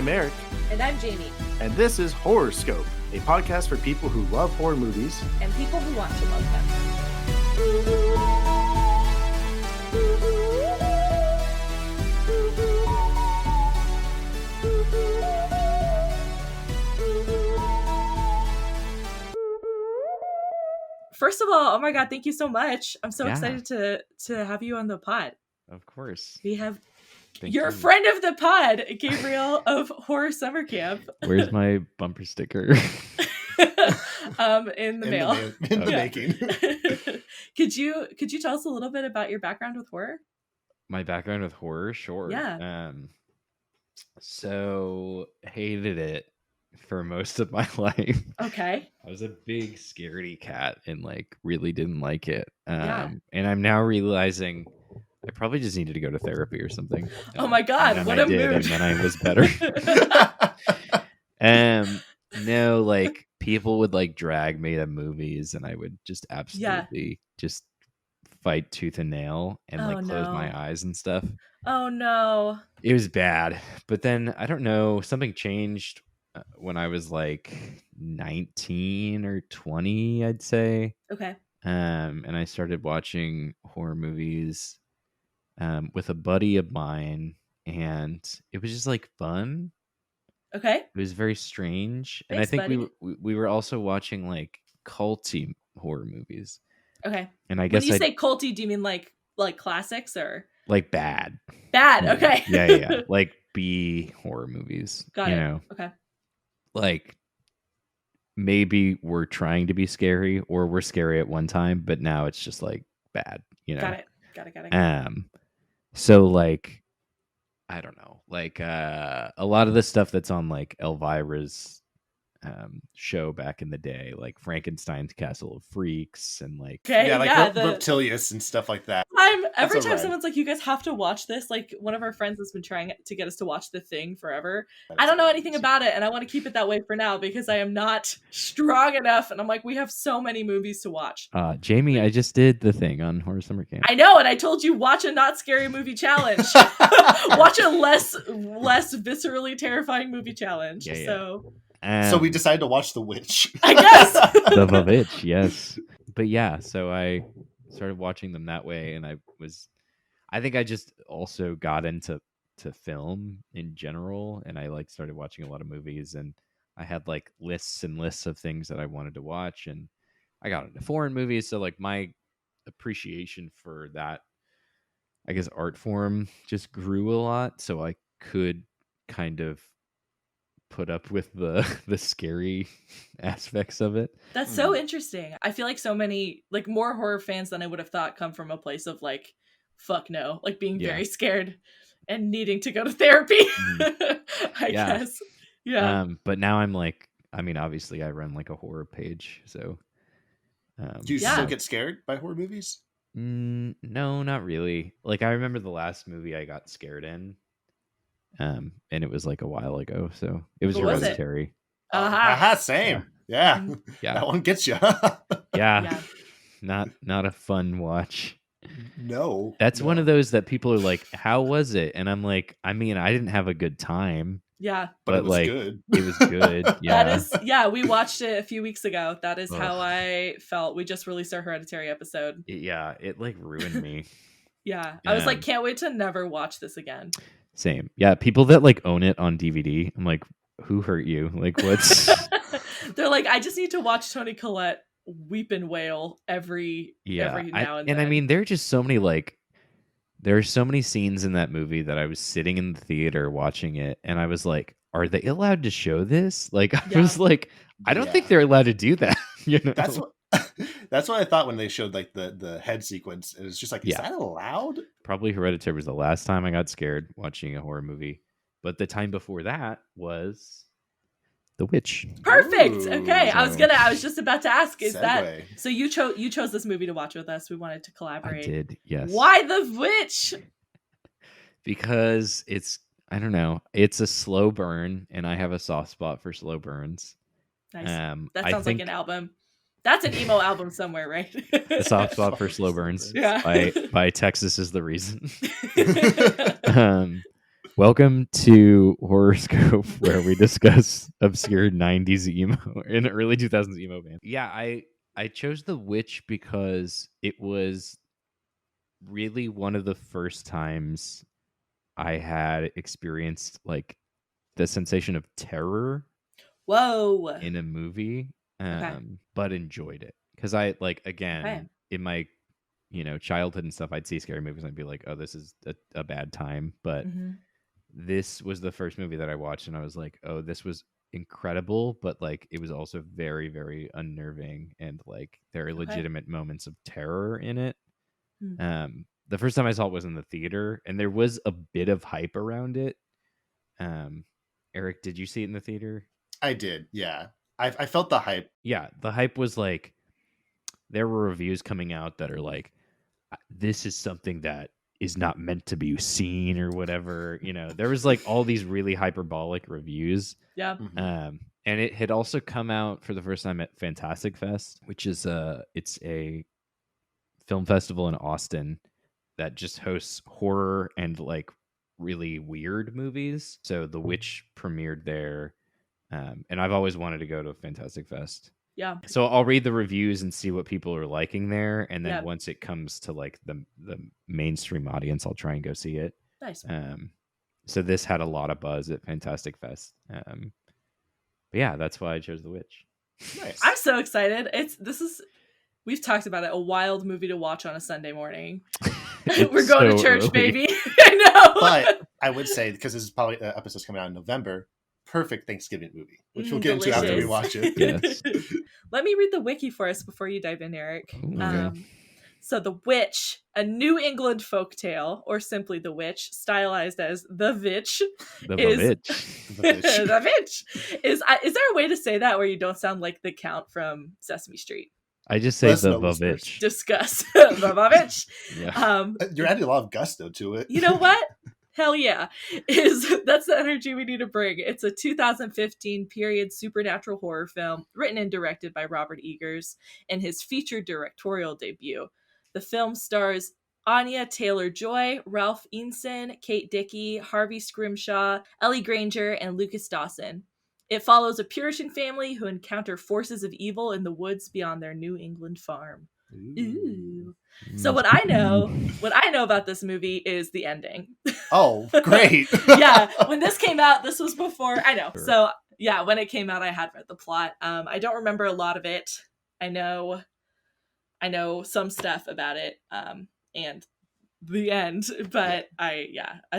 I'm Eric. And I'm Jamie. And this is Horrorscope, a podcast for people who love horror movies. And people who want to love them. First of all, oh my god, thank you so much. I'm so excited to have you on the pod. Of course. We have Thank your you. friend of the pod, Gabriel of Horror Summer Camp. Where's my bumper sticker? In the mail. In the making. Could you tell us a little bit about your background with horror? My background with horror? Sure. Yeah. So hated it for most of my life. Okay. I was a big scaredy cat and really didn't like it. Yeah. And I'm now realizing I probably just needed to go to therapy or something. Oh my god, what a mood. And then I was better. No, people would drag me to movies and I would just absolutely just fight tooth and nail and close my eyes and stuff. Oh no. It was bad. But then I don't know, something changed when I was 19 or 20, I'd say. Okay. And I started watching horror movies with a buddy of mine, and it was just fun. Okay. It was very strange. Thanks, and I think buddy. we were also watching culty horror movies. Okay. And I guess when you say culty, do you mean like classics or bad? Bad. Yeah. Okay. Yeah. B horror movies. Got it. Okay. Maybe we're trying to be scary or we're scary at one time, but now it's just bad, Got it. So I don't know, a lot of the stuff that's on Elvira's show back in the day, Frankenstein's Castle of Freaks and Reptilius and stuff like that. Every time someone's you guys have to watch this, one of our friends has been trying to get us to watch The Thing forever. I don't know anything about it, and I want to keep it that way for now because I am not strong enough, and I'm we have so many movies to watch. Jamie, I just did The Thing on Horror Summer Camp. I know, and I told you watch a not scary movie challenge. Watch a less viscerally terrifying movie challenge. Yeah. So we decided to watch The Witch. I guess. The Vvitch, yes. But yeah, so I started watching them that way, and I think I just also got into film in general, and I started watching a lot of movies, and I had lists and lists of things that I wanted to watch, and I got into foreign movies, so my appreciation for that, I guess, art form just grew a lot, so I could kind of put up with the scary aspects of it. That's so interesting. I feel so many more horror fans than I would have thought come from a place of fuck no, being very scared and needing to go to therapy. I guess. Yeah. But now I'm obviously I run a horror page, so do you still get scared by horror movies? No, not really. I remember the last movie I got scared in. And it was a while ago, so it was Hereditary. Same. Yeah. That one gets you. Yeah. Not a fun watch. No. That's one of those that people are how was it? And I'm I didn't have a good time. Yeah. But it was good. It was good. Yeah. We watched it a few weeks ago. That is how I felt. We just released our Hereditary episode. It ruined me. Yeah. I was can't wait to never watch this again. Same. Yeah, people that own it on DVD, I'm who hurt you? What's They're I just need to watch Toni Collette weep and wail every now and then. And there are just so many there are so many scenes in that movie that I was sitting in the theater watching it, and I was are they allowed to show this? I was I don't think they're allowed to do that. That's what I thought when they showed the head sequence. It was just is that allowed? Probably Hereditary was the last time I got scared watching a horror movie, but the time before that was The Witch. Perfect. Ooh, okay, I was just about to ask, is segue. That so you chose this movie to watch with us? We wanted to collaborate. I did, yes. Why The Witch? Because I don't know, it's a slow burn, and I have a soft spot for slow burns. Nice. That sounds like an album. That's an emo album somewhere, right? The Soft Spot for Slow Burns by Texas is the Reason. Welcome to Horrorscope, where we discuss obscure 90s emo and early 2000s emo bands. Yeah, I chose The Witch because it was really one of the first times I had experienced like the sensation of terror Whoa. in a movie, Okay. but enjoyed it. Because I like, again, Okay. in my childhood and stuff, I'd see scary movies and I'd be like, oh, this is a bad time. But Mm-hmm. this was the first movie that I watched and I was like, oh, this was incredible, but like it was also very, very unnerving, and like there are legitimate moments of terror in it. The first time I saw it was in the theater, and there was a bit of hype around it. Eric, did you see it in the theater? I did, yeah. I felt the hype. Yeah, the hype was like, there were reviews coming out that are like, this is something that is not meant to be seen or whatever. There was like all these really hyperbolic reviews. Yeah. And it had also come out for the first time at Fantastic Fest, which is it's a film festival in Austin that just hosts horror and like really weird movies. So The Witch premiered there. And I've always wanted to go to Fantastic Fest. Yeah. So I'll read the reviews and see what people are liking there, and then Yeah. once it comes to like the mainstream audience, I'll try and go see it. Nice. So this had a lot of buzz at Fantastic Fest. But yeah, that's why I chose The Witch. Nice. I'm so excited. We've talked about it, a wild movie to watch on a Sunday morning. We're going to church, early. baby. I know. But I would say, because this is probably the episode's coming out in November, perfect Thanksgiving movie, which we'll get into after we watch it. Yes. Let me read the wiki for us before you dive in, Eric. Okay. So The Witch, a New England folktale, or simply The Witch, stylized as The Vvitch. The Vvitch. The Vvitch. Is there a way to say that where you don't sound like the Count from Sesame Street? I just say the Vvitch. Discuss. The Vvitch. Yeah. You're adding a lot of gusto to it. You know what? Hell yeah. That's the energy we need to bring. It's a 2015 period supernatural horror film written and directed by Robert Eggers in his featured directorial debut. The film stars Anya Taylor-Joy, Ralph Ineson, Kate Dickey, Harvey Scrimshaw, Ellie Granger, and Lucas Dawson. It follows a Puritan family who encounter forces of evil in the woods beyond their New England farm. Ooh. So what I know about this movie is the ending. Oh, great. Yeah, when this came out, this was before, I know. So yeah, when it came out, I had read the plot. I don't remember a lot of it. I know some stuff about it, and the end, but I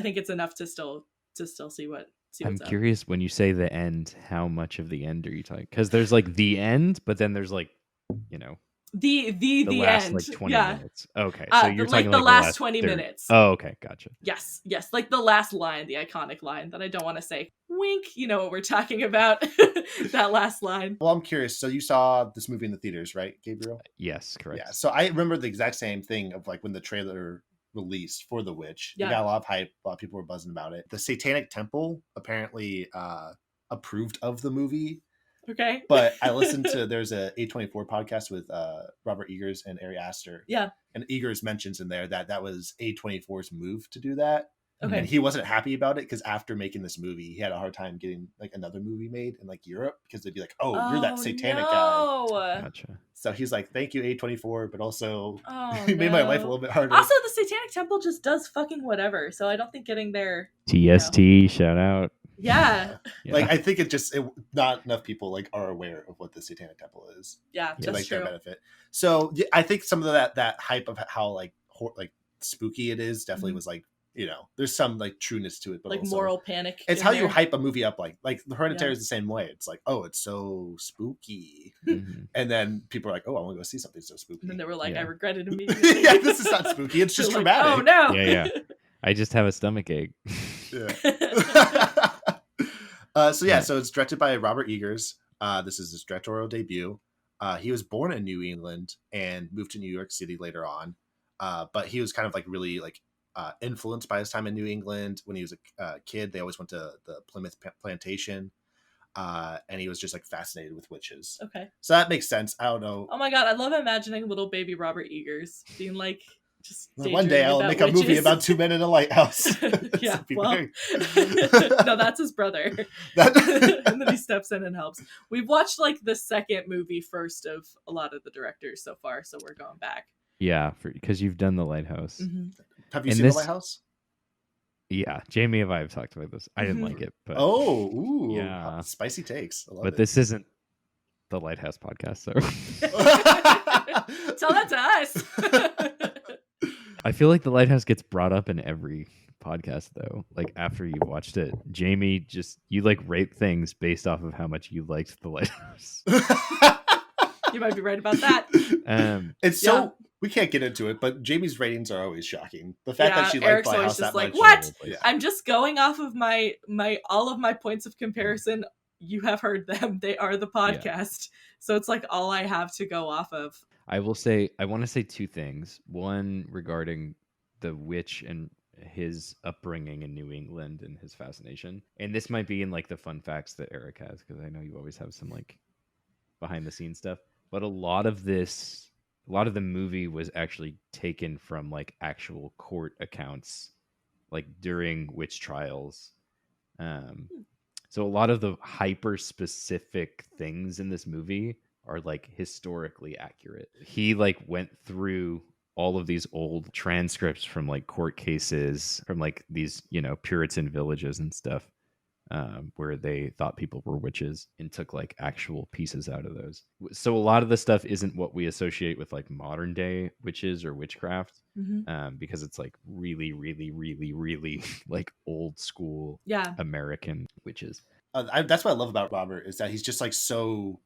think it's enough to still see what's I'm up. curious, when you say the end, how much of the end are you talking? Because there's like the end, but then there's like, the last end, like 20 yeah. minutes. Okay, so you're like talking the like last 20 minutes. Oh, okay, gotcha. Yes, like the last line, the iconic line that I don't want to say. Wink, you know what we're talking about. That last line. Well, I'm curious. So you saw this movie in the theaters, right, Gabriel? Yes, correct. Yeah. So I remember the exact same thing of like when the trailer released for The Witch. Yeah. It got a lot of hype. A lot of people were buzzing about it. The Satanic Temple apparently approved of the movie. Okay. But I listened to, there's a A24 podcast with Robert Eggers and Aster. Yeah. And Eggers mentions in there that was A24's move to do that. Okay. And he wasn't happy about it because after making this movie, he had a hard time getting like another movie made in like Europe because they'd be like, "Oh, you're that satanic guy." Gotcha. So he's like, "Thank you, A24, but also Oh, he made my life a little bit harder." Also, the Satanic Temple just does fucking whatever, so I don't think getting there. TST, shout out. Yeah. Like I think not enough people like are aware of what the Satanic Temple is. Yeah, to that's like true. their benefit. So I think some of that hype of how like spooky it is definitely was like, there's some like trueness to it, but like also, moral panic. it's how you hype a movie up. Like the Hereditary is the same way. It's like, oh, it's so spooky, and then people are like, oh, I want to go see something so spooky. And then they were like, Yeah. I regret it immediately. Yeah, this is not spooky. It's just Like, dramatic. oh no. Yeah. I just have a stomach ache. Yeah. So it's directed by Robert Eggers. This is his directorial debut. He was born in New England and moved to New York City later on. But he was kind of like really like influenced by his time in New England. When he was a kid, they always went to the Plymouth plantation. And he was just like fascinated with witches. Okay. So that makes sense. I don't know. Oh my god, I love imagining little baby Robert Eggers being like, Just One day I'll make a movie about two men in a lighthouse. Yeah, well, very... no, that's his brother. And then he steps in and helps. We've watched like the second movie first of a lot of the directors so far, so we're going back. Yeah, because you've done The Lighthouse. Mm-hmm. Have you seen The Lighthouse? Yeah, Jamie and I have talked about this. I didn't like it, but yeah, spicy takes. But this isn't the Lighthouse podcast, so tell that to us. I feel like The Lighthouse gets brought up in every podcast, though. Like after you've watched it, Jamie, you like rate things based off of how much you liked The Lighthouse. You might be right about that. It's so we can't get into it, but Jamie's ratings are always shocking. The fact that she liked Eric's Lighthouse always just that like, much, what? I'm just going off of my all of my points of comparison. You have heard them; they are the podcast, so it's like all I have to go off of. I want to say two things. One regarding the witch and his upbringing in New England and his fascination. And this might be in like the fun facts that Eric has, because I know you always have some like behind the scenes stuff. But a lot of the movie was actually taken from like actual court accounts, like during witch trials. So a lot of the hyper specific things in this movie are like historically accurate. He like went through all of these old transcripts from like court cases from like these, Puritan villages and stuff, where they thought people were witches, and took like actual pieces out of those. So a lot of the stuff isn't what we associate with like modern day witches or witchcraft, because it's like really, really, really, really like old school American witches. That's what I love about Robert, is that he's just like so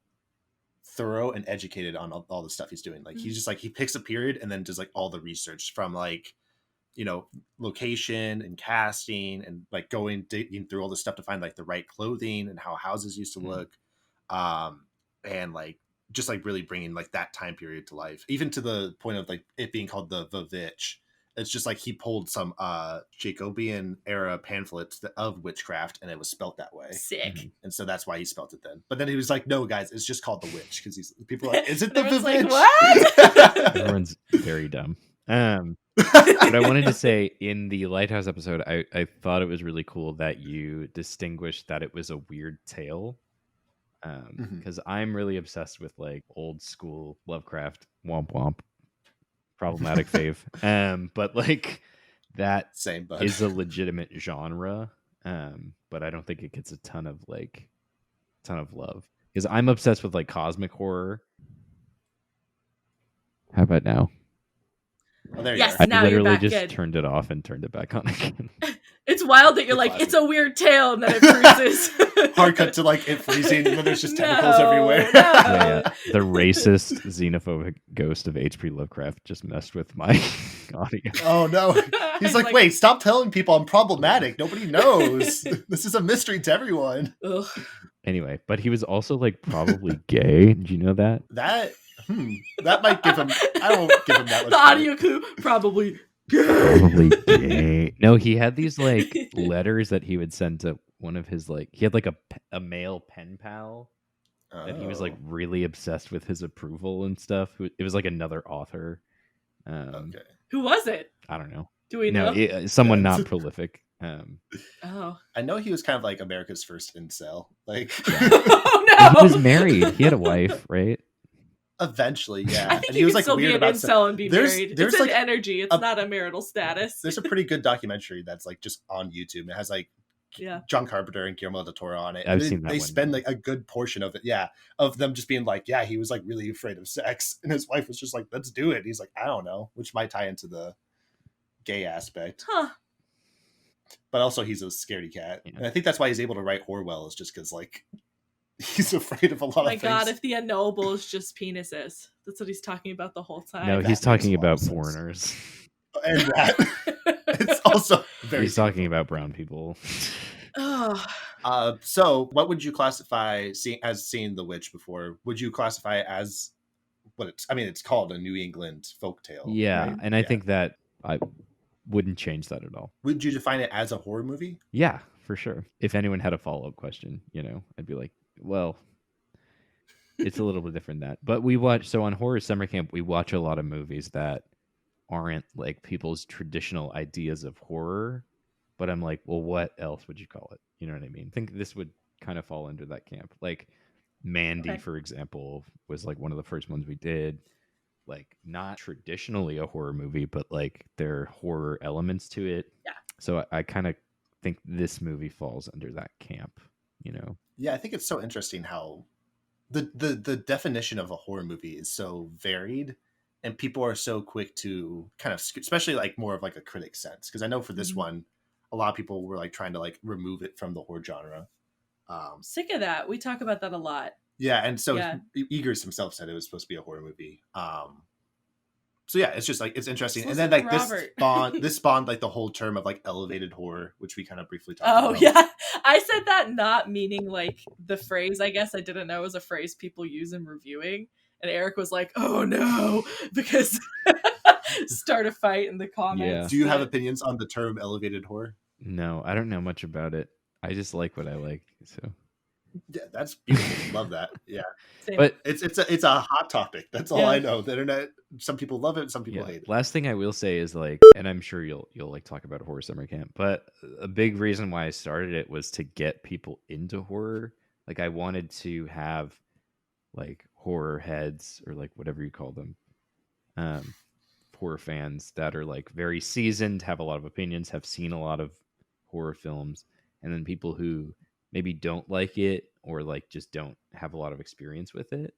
thorough and educated on all the stuff he's doing. Like he's just like, he picks a period and then does like all the research from like, location and casting, and like digging through all this stuff to find like the right clothing and how houses used to look, and like just like really bringing like that time period to life, even to the point of like it being called the Vvitch. It's just like he pulled some Jacobean era pamphlets of witchcraft, and it was spelt that way. Sick. And so that's why he spelt it then. But then he was like, "No, guys, it's just called the witch," because people are like, "Is it the Vvitch?" Like, what? Everyone's very dumb. But I wanted to say, in the Lighthouse episode, I thought it was really cool that you distinguished that it was a weird tale. Because I'm really obsessed with like old school Lovecraft, womp womp, problematic fave. But like that is a legitimate genre. But I don't think it gets a ton of love, because I'm obsessed with like cosmic horror. How about now? Oh, there yes, you now I literally you're back. just Good. turned it off and turned it back on again. It's wild that you're like, it's a weird tale, and then it freezes. Hard cut to like it freezing, and then there's just tentacles everywhere. No. Yeah. The racist, xenophobic ghost of H.P. Lovecraft just messed with my audio. Oh no. He's like, wait, stop telling people I'm problematic. Nobody knows. This is a mystery to everyone. Ugh. Anyway, but he was also like probably gay. Did you know that? That might give him, I won't give him that much. The audio clue, probably Probably gay. No, he had these like letters that he would send to one of his like, he had like a male pen pal that he was like really obsessed with his approval and stuff. It was like another author. Okay. Who was it? I don't know. Do we know? Someone not prolific. I know he was kind of like America's first incel. Like, oh no, he was married. He had a wife, right? Eventually, yeah. I think and you he was can like still weird be an about incel and be married. There's it's like an energy. It's not a marital status. There's a pretty good documentary that's like just on YouTube. It has like John Carpenter and Guillermo del Toro on it. I've seen that. They spend like a good portion of it, of them just being like, he was like really afraid of sex, and his wife was just like, let's do it. He's like, I don't know, which might tie into the gay aspect. But also he's a scaredy cat, and I think that's why he's able to write horror well, is just because like he's afraid of a lot of things. My God, if the unknowable is just penises, that's what he's talking about the whole time. No, he's talking about foreigners. And that it's also he's talking about brown people. So what would you classify as seeing The Witch before? Would you classify it as what it's called a New England folktale? Yeah, right? and I think that I wouldn't change that at all. Would you define it as a horror movie? Yeah, for sure. If anyone had a follow-up question, I'd be like, well, it's a little bit different than that. But we watch, so on Horror Summer Camp, we watch a lot of movies that aren't like people's traditional ideas of horror. But I'm like, well, what else would you call it? You know what I mean? I think this would kind of fall under that camp. Like Mandy, Okay. for example, was like one of the first ones we did. Like not traditionally a horror movie, but like there are horror elements to it. Yeah. So I kind of think this movie falls under that camp, you know? Yeah, I think it's so interesting how the definition of a horror movie is so varied, and people are so quick to kind of, especially like more of like a critic sense. Because I know for this one, a lot of people were like trying to like remove it from the horror genre. Sick of that. We talk about that a lot. Yeah, and so Yeah. Eagers himself said it was supposed to be a horror movie. So yeah, it's just like it's interesting. Let's And then listen like to this spawned like the whole term of like elevated horror, which we kind of briefly talked Oh about. yeah, I said that not meaning like the phrase. I guess I didn't know it was a phrase people use in reviewing. And Eric was like, "Oh no," because start a fight in the comments. Yeah. Do you have opinions on the term elevated horror? No, I don't know much about it. I just like what I like. So Yeah, that's beautiful. Love that. Yeah, Same. but it's a hot topic. That's all Yeah. I know. The internet. Some people love it. Some people yeah. hate it. Last thing I will say is like, and I'm sure you'll like talk about Horror Summer Camp, but a big reason why I started it was to get people into horror. Like I wanted to have like horror heads or like whatever you call them, horror fans that are like very seasoned, have a lot of opinions, have seen a lot of horror films, and then people who maybe don't like it or like just don't have a lot of experience with it.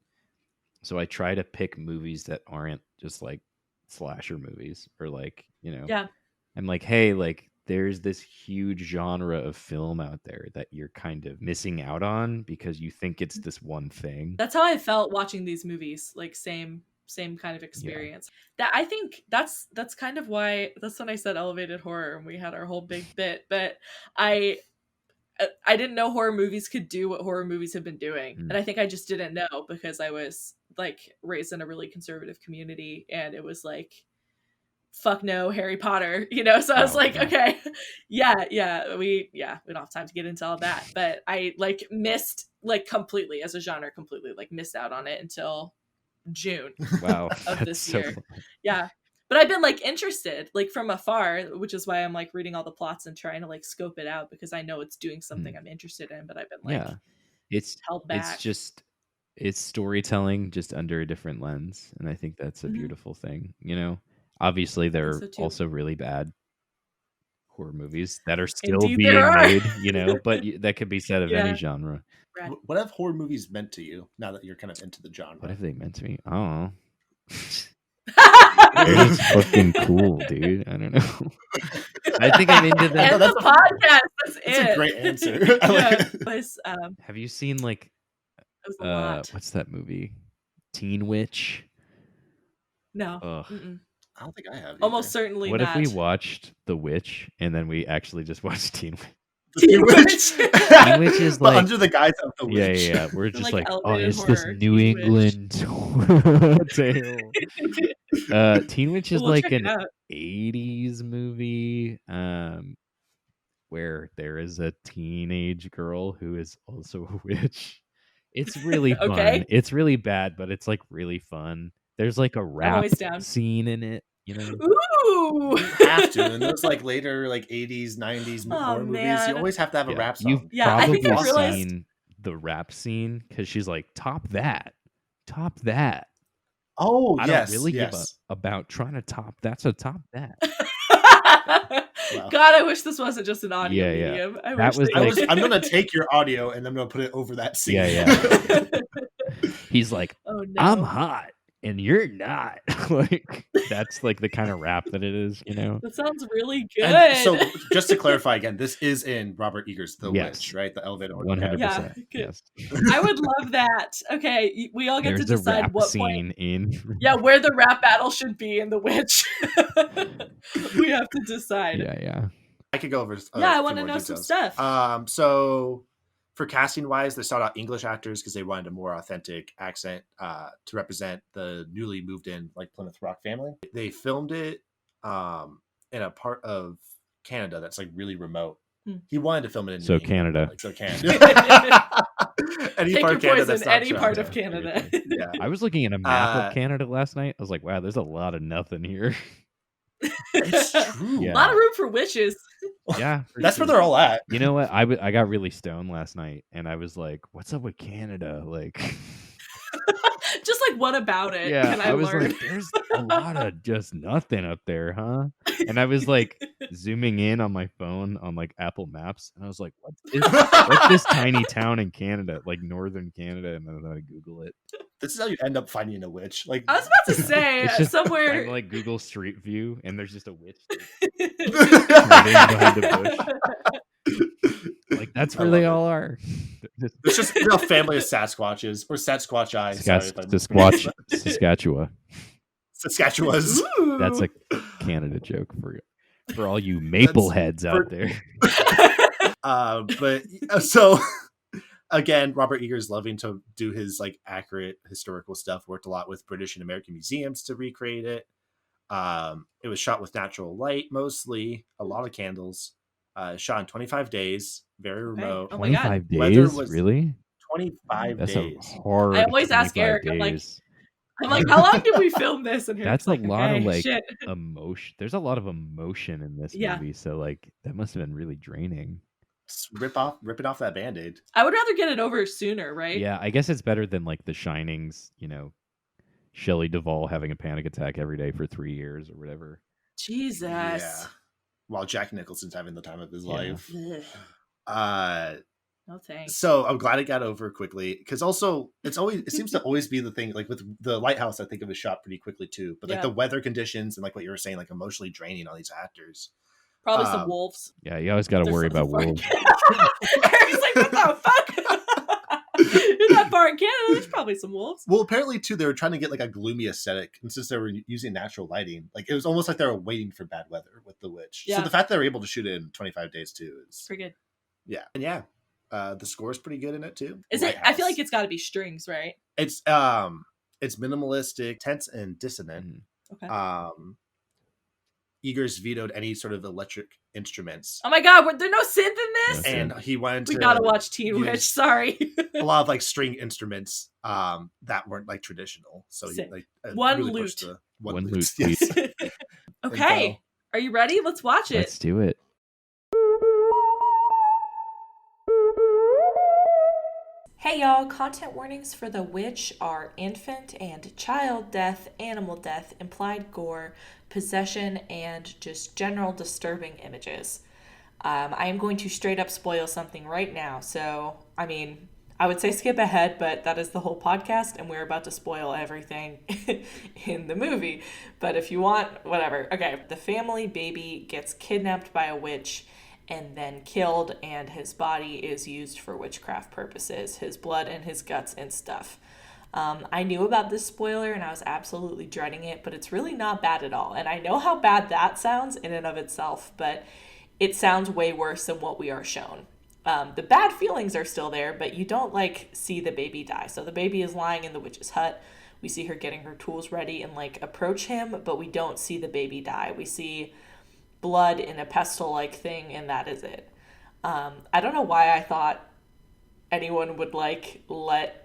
So I try to pick movies that aren't just like slasher movies or like, you know, Yeah. I'm like, hey, like there's this huge genre of film out there that you're kind of missing out on because you think it's this one thing. That's how I felt watching these movies. Like same kind of experience. That I think that's kind of why that's when I said elevated horror and we had our whole big bit. But I didn't know horror movies could do what horror movies have been doing. And I think I just didn't know because I was like raised in a really conservative community and it was like, fuck no, Harry Potter, you know? So I was like, okay, we don't have time to get into all that. But I like missed like completely as a genre, completely like missed out on it until June Wow. of this so year. fun. Yeah. But I've been like interested like from afar, which is why I'm like reading all the plots and trying to like scope it out because I know it's doing something I'm interested in, but I've been like it's held back. It's just it's storytelling just under a different lens, and I think that's a beautiful thing, you know. Obviously there are also really bad horror movies that are still Indeed being there are. made, you know, but that could be said of any genre. Right. What have horror movies meant to you now that you're kind of into the genre? What have they meant to me? I don't know. They're just fucking cool, dude. I don't know. I think I'm into that. And the podcast. That's a great answer. I like it. Have you seen like a lot. what's that movie? Teen Witch? No. I don't think I have. Almost certainly what not. What if we watched The Witch and then we actually just watched Teen Witch? Teen Witch. Teen Witch is like under the guise of The Witch. Yeah. We're just like oh, it's horror, this New England tale. Teen Witch is like an 80s movie where there is a teenage girl who is also a witch. It's really fun. It's really bad, but it's like really fun. There's like a rap scene in it, you know. Ooh, you have to. In those like later like 80s, 90s horror movies, you always have to have a rap song. You've probably seen the rap scene because she's like, top that. Oh, I don't really give a about trying to top. That's a top that. Wow. God, I wish this wasn't just an audio medium. I'm gonna take your audio and I'm gonna put it over that scene. Yeah. He's like, oh, no. I'm hot and you're not. Like that's like the kind of rap that it is, you know. That sounds really good. And so just to clarify again, this is in Robert Eager's The Witch, right? The elevator. 100%. Yeah, yes. I would love that. Okay, we all get to decide what scene in. Yeah, where the rap battle should be in The Witch. We have to decide. Yeah. I could go over. I want to know some stuff. So for casting wise, they sought out English actors because they wanted a more authentic accent to represent the newly moved in like Plymouth Rock family. They filmed it in a part of Canada that's like really remote. He wanted to film it in New England, Canada. So Canada. Any part of Canada. Any part of Canada. Yeah. I was looking at a map of Canada last night. I was like, wow, there's a lot of nothing here. It's true. Yeah. A lot of room for witches. Yeah, for That's sure. where they're all at. You know what? I got really stoned last night, and I was like, "What's up with Canada?" Like, Just like, what about it yeah, can I was learn? like, "There's a lot of just nothing up there, huh?" And I was like zooming in on my phone on like Apple Maps, and I was like, what's this tiny town in Canada, like northern Canada?" And then I Google it. This is how you end up finding a witch. Like, I was about to say It's just somewhere. I'm like Google Street View, and there's just a witch I behind a bush. Like, that's where they love all are. it's just a family of Sasquatches or Sasquatch-eye. Sorry if I'm Sasquatch, Saskatchewan. Saskatchewans. Ooh. That's a Canada joke for all you maple heads out there. But so again, Robert Eggers loving to do his like accurate historical stuff. Worked a lot with British and American museums to recreate it. It was shot with natural light mostly, a lot of candles. Shot in 25 days, very remote. Oh my God. 25 Weather days, was really? 25 That's days. a hard. I always ask 25 Eric, days. I'm like, how long did we film this? And That's Eric's like, a lot okay, of like shit. emotion. There's a lot of emotion in this Yeah. movie, so like that must have been really draining. Just ripping off that Band-Aid. I would rather get it over sooner, right? Yeah, I guess it's better than like The Shining's, Shelley Duvall having a panic attack every day for 3 years or whatever. Jesus. Yeah. While Jack Nicholson's having the time of his life. Ugh. No thanks. So I'm glad it got over quickly, because also it seems to always be the thing, like with the Lighthouse, I think it was shot pretty quickly too, but like the weather conditions and like what you were saying, like emotionally draining on these actors. Probably some wolves. Yeah, you always got to worry about wolves. Eric's like, what the fuck? You're not far in Canada, there's probably some wolves. Well, apparently too, they were trying to get like a gloomy aesthetic, and since they were using natural lighting, like it was almost like they were waiting for bad weather with the witch. Yeah. So the fact that they were able to shoot it in 25 days too is pretty good. Yeah. And yeah, the score is pretty good in it too. Is it? I feel like it's got to be strings, right? It's minimalistic, tense, and dissonant. Okay. Eggers vetoed any sort of electric instruments. Oh my God, were there no synth in this? And he wanted We to gotta watch Teen Witch. Sorry. a lot of like string instruments that weren't like traditional. So he like one really lute. pushed the One lute, Yes. Okay. Are you ready? Let's watch it. Let's do it. Hey y'all, content warnings for The Witch are infant and child death, animal death, implied gore, possession, and just general disturbing images. I am going to straight up spoil something right now, so, I would say skip ahead, but that is the whole podcast, and we're about to spoil everything in the movie. But if you want, whatever. Okay, the family baby gets kidnapped by a witch and then killed, and his body is used for witchcraft purposes, his blood and his guts and stuff. I knew about this spoiler and I was absolutely dreading it, but it's really not bad at all. And I know how bad that sounds in and of itself, but it sounds way worse than what we are shown. The bad feelings are still there, but you don't see the baby die. So the baby is lying in the witch's hut. We see her getting her tools ready and approach him, but we don't see the baby die. We see blood in a pestle-like thing, and that is it. I don't know why I thought anyone would let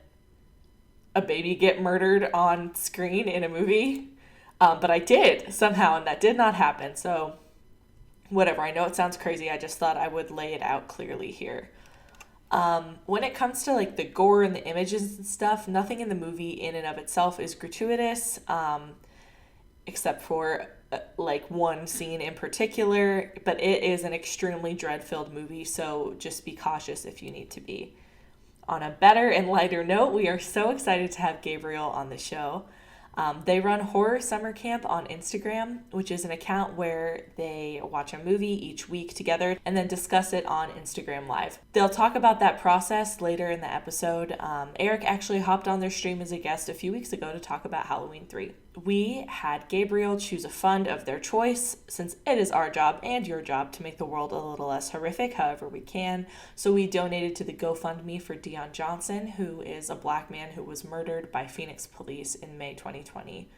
a baby get murdered on screen in a movie, but I did somehow, and that did not happen. So whatever, I know it sounds crazy, I just thought I would lay it out clearly here. When it comes to the gore and the images and stuff, nothing in the movie in and of itself is gratuitous, except for one scene in particular, but it is an extremely dread-filled movie, so just be cautious if you need to be. On a better and lighter note, we are so excited to have Gabriel on the show. They run Horror Summer Camp on Instagram, which is an account where they watch a movie each week together and then discuss it on Instagram Live. They'll talk about that process later in the episode. Eric actually hopped on their stream as a guest a few weeks ago to talk about Halloween 3. We had Gabriel choose a fund of their choice, since it is our job and your job to make the world a little less horrific however we can. So we donated to the GoFundMe for Dion Johnson, who is a black man who was murdered by Phoenix police in May 2020.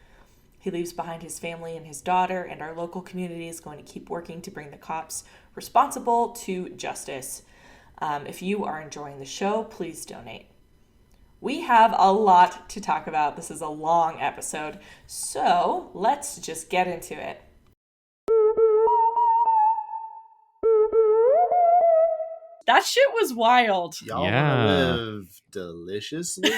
He leaves behind his family and his daughter, and our local community is going to keep working to bring the cops responsible to justice. If you are enjoying the show, please donate. We have a lot to talk about. This is a long episode, so let's just get into it. That shit was wild. Y'all Yeah. wanna live deliciously?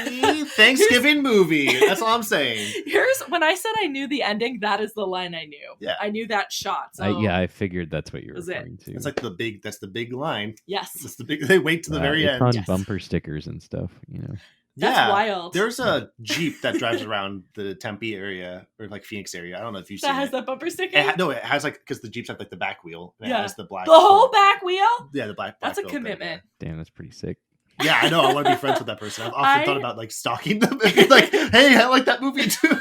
Thanksgiving movie. That's all I'm saying. Here's when I said I knew the ending, that is the line I knew. Yeah. I knew that shot. So I figured that's what you were Was it? referring to. It's like that's the big line. yes. That's the big. They wait to the very it's end. on Yes. bumper stickers and stuff, you know. That's wild. There's a Jeep that drives around the Tempe area or like Phoenix area. I don't know if you've seen That has it. that bumper sticker? It has like, because the Jeeps have like the back wheel. And Yeah. It has the black. The whole back wheel? Yeah, the black. That's a wheel thing, commitment. Damn, that's pretty sick. Yeah, I know. I want to be friends with that person. I've often thought about like stalking them and be like, hey, I like that movie too.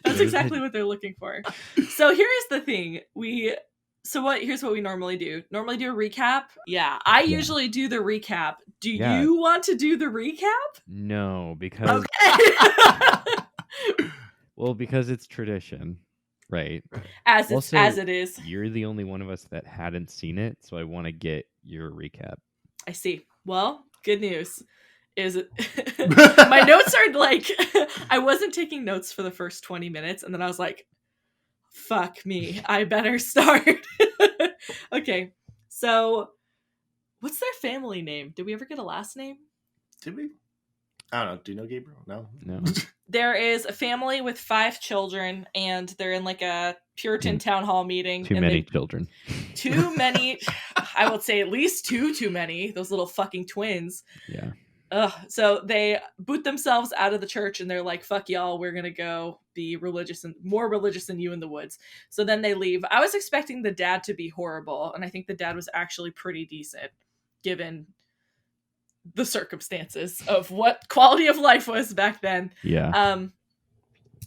That's exactly what they're looking for. So here's the thing. Here's what we normally do. Normally do a recap. Yeah. I usually do the recap. Do you want to do the recap? No, because Okay. well, because it's tradition, right? As Also, it is. You're the only one of us that hadn't seen it, so I want to get your recap. I see. Well, good news is my notes are like I wasn't taking notes for the first 20 minutes and then I was like, fuck me, I better start. Okay, so what's their family name? Did we ever get a last name? Did we? I don't know. Do you know Gabriel? No. There is a family with 5 children and they're in like a Puritan town hall meeting. Too many children. Too many. I would say at least too many. Those little fucking twins. Yeah. So they boot themselves out of the church and they're like, fuck y'all, we're gonna go be religious and more religious than you in the woods. So then they leave. I was expecting the dad to be horrible, and I think the dad was actually pretty decent given the circumstances of what quality of life was back then. Yeah.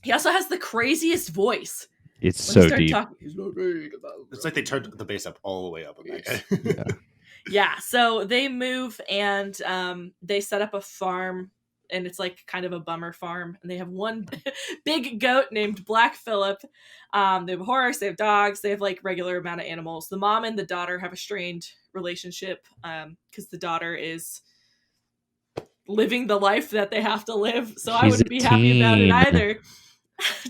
He also has the craziest voice. It's so deep. It's like they turned the bass up all the way up. Yeah. Yeah, so they move and they set up a farm, and it's like kind of a bummer farm. And they have one big goat named Black Phillip. They have a horse, they have dogs, they have like regular amount of animals. The mom and the daughter have a strained relationship because the daughter is living the life that they have to live. So I wouldn't be happy about it either.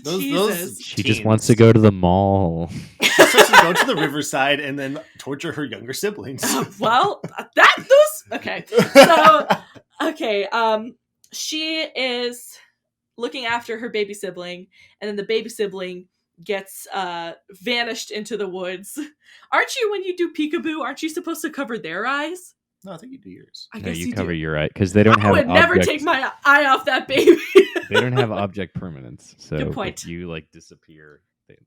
Jesus. She just wants to go to the mall. She's supposed to go to the riverside and then torture her younger siblings. Okay. So, she is looking after her baby sibling, and then the baby sibling gets vanished into the woods. Aren't you, when you do peekaboo, aren't you supposed to cover their eyes? No, I think you do yours. I guess you you cover do. your eye because they don't have. I would never take my eye off that baby. They don't have object permanence, so Good point. if you like disappear.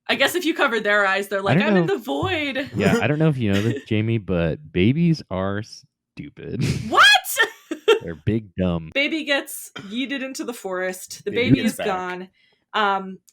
I guess if you cover their eyes, they're like, I'm in the void. Yeah, I don't know if you know this, Jamie, but babies are stupid. What? They're big dumb. Baby gets yeeted into the forest. The Baby baby gets is back. gone.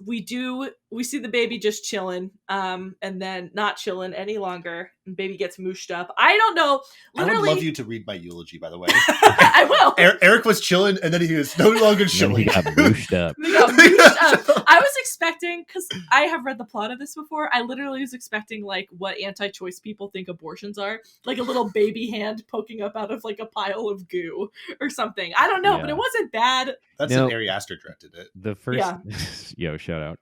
We see the baby just chilling, and then not chilling any longer, and baby gets mooshed up. I don't know. Literally, I would love you to read my eulogy, by the way. I will. Eric was chilling, and then he was no longer Then chilling. he got mooshed up. They got mooshed up. I was expecting, because I have read the plot of this before, I literally was expecting like what anti-choice people think abortions are, like a little baby hand poking up out of like a pile of goo or something. I don't know, but it wasn't bad. That's No. an Ari Aster directed it. The first, yo, shout out.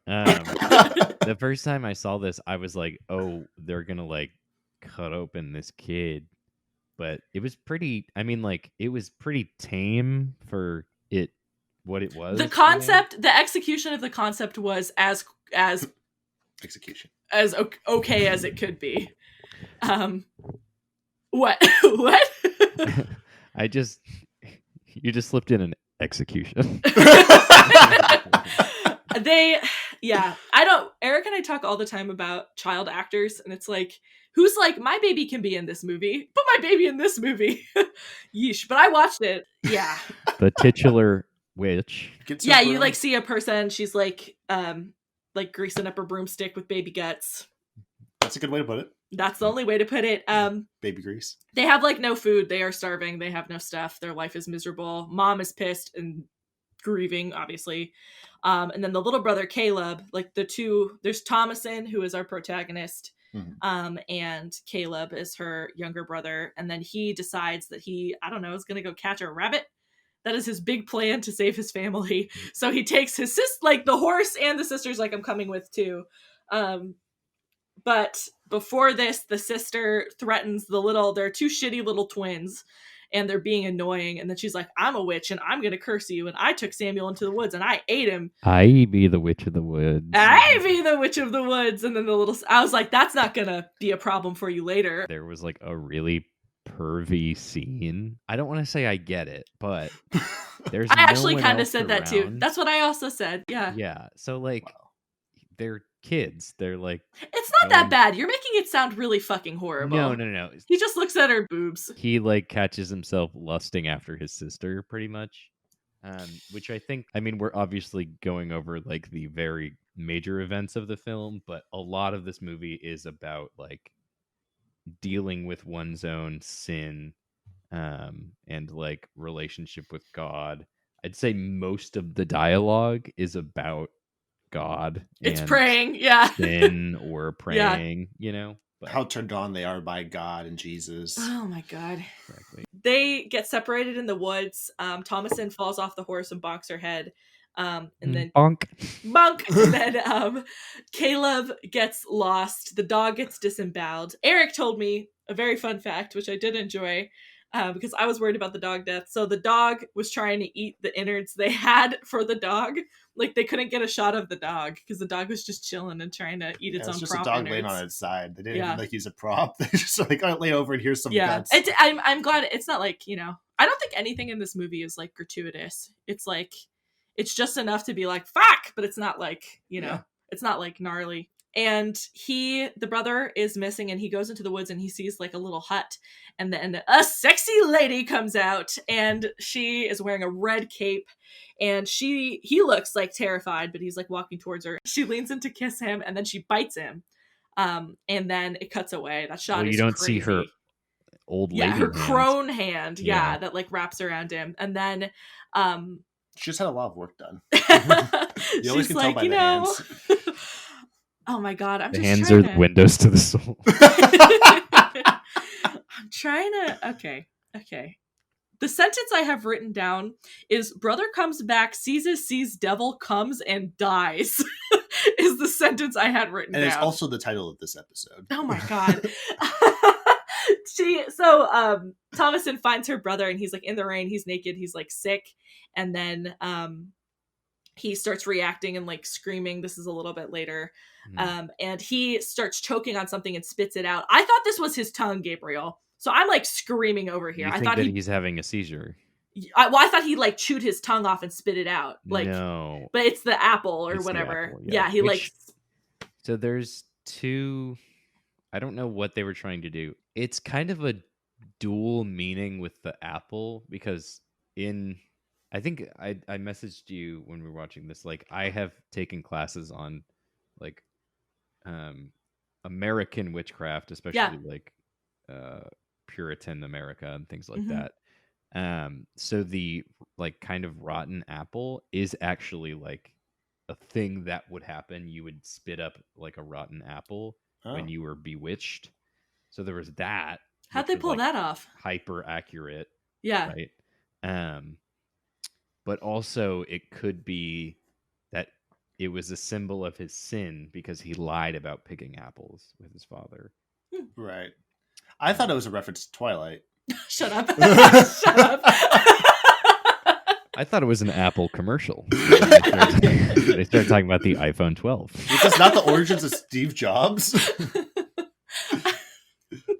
The first time I saw this, I was like, "Oh, they're gonna like cut open this kid," but it was pretty. I mean, like it was pretty tame for it. What it was. The concept, the execution of the concept was as Execution. as okay as it could be. What? What? You just slipped in an execution. Eric and I talk all the time about child actors, and it's like, who's like, my baby can be in this movie, put my baby in this movie. Yeesh. But I watched it. Yeah. The titular witch. Yeah, you like see a person, she's like greasing up her broomstick with baby guts. That's a good way to put it. That's the only way to put it. Baby grease. They have like no food. They are starving. They have no stuff. Their life is miserable. Mom is pissed and grieving, obviously. And then the little brother, Caleb, like there's Thomason, who is our protagonist. Mm-hmm. And Caleb is her younger brother. And then he decides that he, I don't know, is going to go catch a rabbit. That is his big plan to save his family. So he takes his like the horse and the sister's like, I'm coming with too. But before this, the sister threatens they're two shitty little twins, and they're being annoying. And then she's like, I'm a witch and I'm going to curse you. And I took Samuel into the woods and I ate him. I be the witch of the woods. I be the witch of the woods. And then I was like, that's not going to be a problem for you later. There was like a really pervy scene. I don't want to say I get it, but there's I actually no kind one of said else that too. around. That's what I also said. Yeah. Yeah. So like, they're kids. They're like, it's not that bad. You're making it sound really fucking horrible. No. He just looks at her boobs. He like catches himself lusting after his sister, pretty much. Which I think, I mean, we're obviously going over like the very major events of the film, but a lot of this movie is about like dealing with one's own sin, and like relationship with God. I'd say most of the dialogue is about God. It's praying, yeah. Sin or praying, you know. But how turned on they are by God and Jesus. Oh my God. Exactly. They get separated in the woods. Thomason falls off the horse and bonks her head. And then bonk. And then Caleb gets lost. The dog gets disemboweled. Eric told me a very fun fact, which I did enjoy, because I was worried about the dog death. So the dog was trying to eat the innards they had for the dog. Like, they couldn't get a shot of the dog because the dog was just chilling and trying to eat its own prop. It's just a dog laying on its side. They didn't even like use a prop. They just like, oh, lay over and here's some guts. I'm glad it's not like, you know, I don't think anything in this movie is like gratuitous. It's like, it's just enough to be like, fuck, but it's not like, you know, it's not like gnarly. And the brother is missing, and he goes into the woods and he sees like a little hut, and then a sexy lady comes out, and she is wearing a red cape, and he looks like terrified, but he's like walking towards her. She leans in to kiss him, and then she bites him. And then it cuts away. That shot is you don't crazy. see her old lady her crone hand, that like wraps around him, and then she just had a lot of work done. You always can tell by the hands. Oh my God, the hands are the windows to the soul. I'm trying to... Okay. The sentence I have written down is, brother comes back, sees devil, comes and dies. Is the sentence I had written down. And it's also the title of this episode. Oh my God. Thomason finds her brother, and he's like in the rain, he's naked, he's like sick, and then he starts reacting and like screaming. This is a little bit later. And he starts choking on something and spits it out. I thought this was his tongue, Gabriel. So I'm like screaming over here. I thought he's having a seizure. I thought he like chewed his tongue off and spit it out. Like, no. But it's the apple or whatever. Apple, yeah. So there's two. I don't know what they were trying to do. It's kind of a dual meaning with the apple, because I think I messaged you when we were watching this. Like, I have taken classes on like American witchcraft, especially like Puritan America and things like that. So the like kind of rotten apple is actually like a thing that would happen. You would spit up like a rotten apple when you were bewitched. So there was that. How'd they pull that off? Hyper accurate. Yeah. Right. But also it could be that it was a symbol of his sin because he lied about picking apples with his father. Right. I thought it was a reference to Twilight. Shut up. Shut up. I thought it was an Apple commercial. They started talking about the iPhone 12. Because not the origins of Steve Jobs.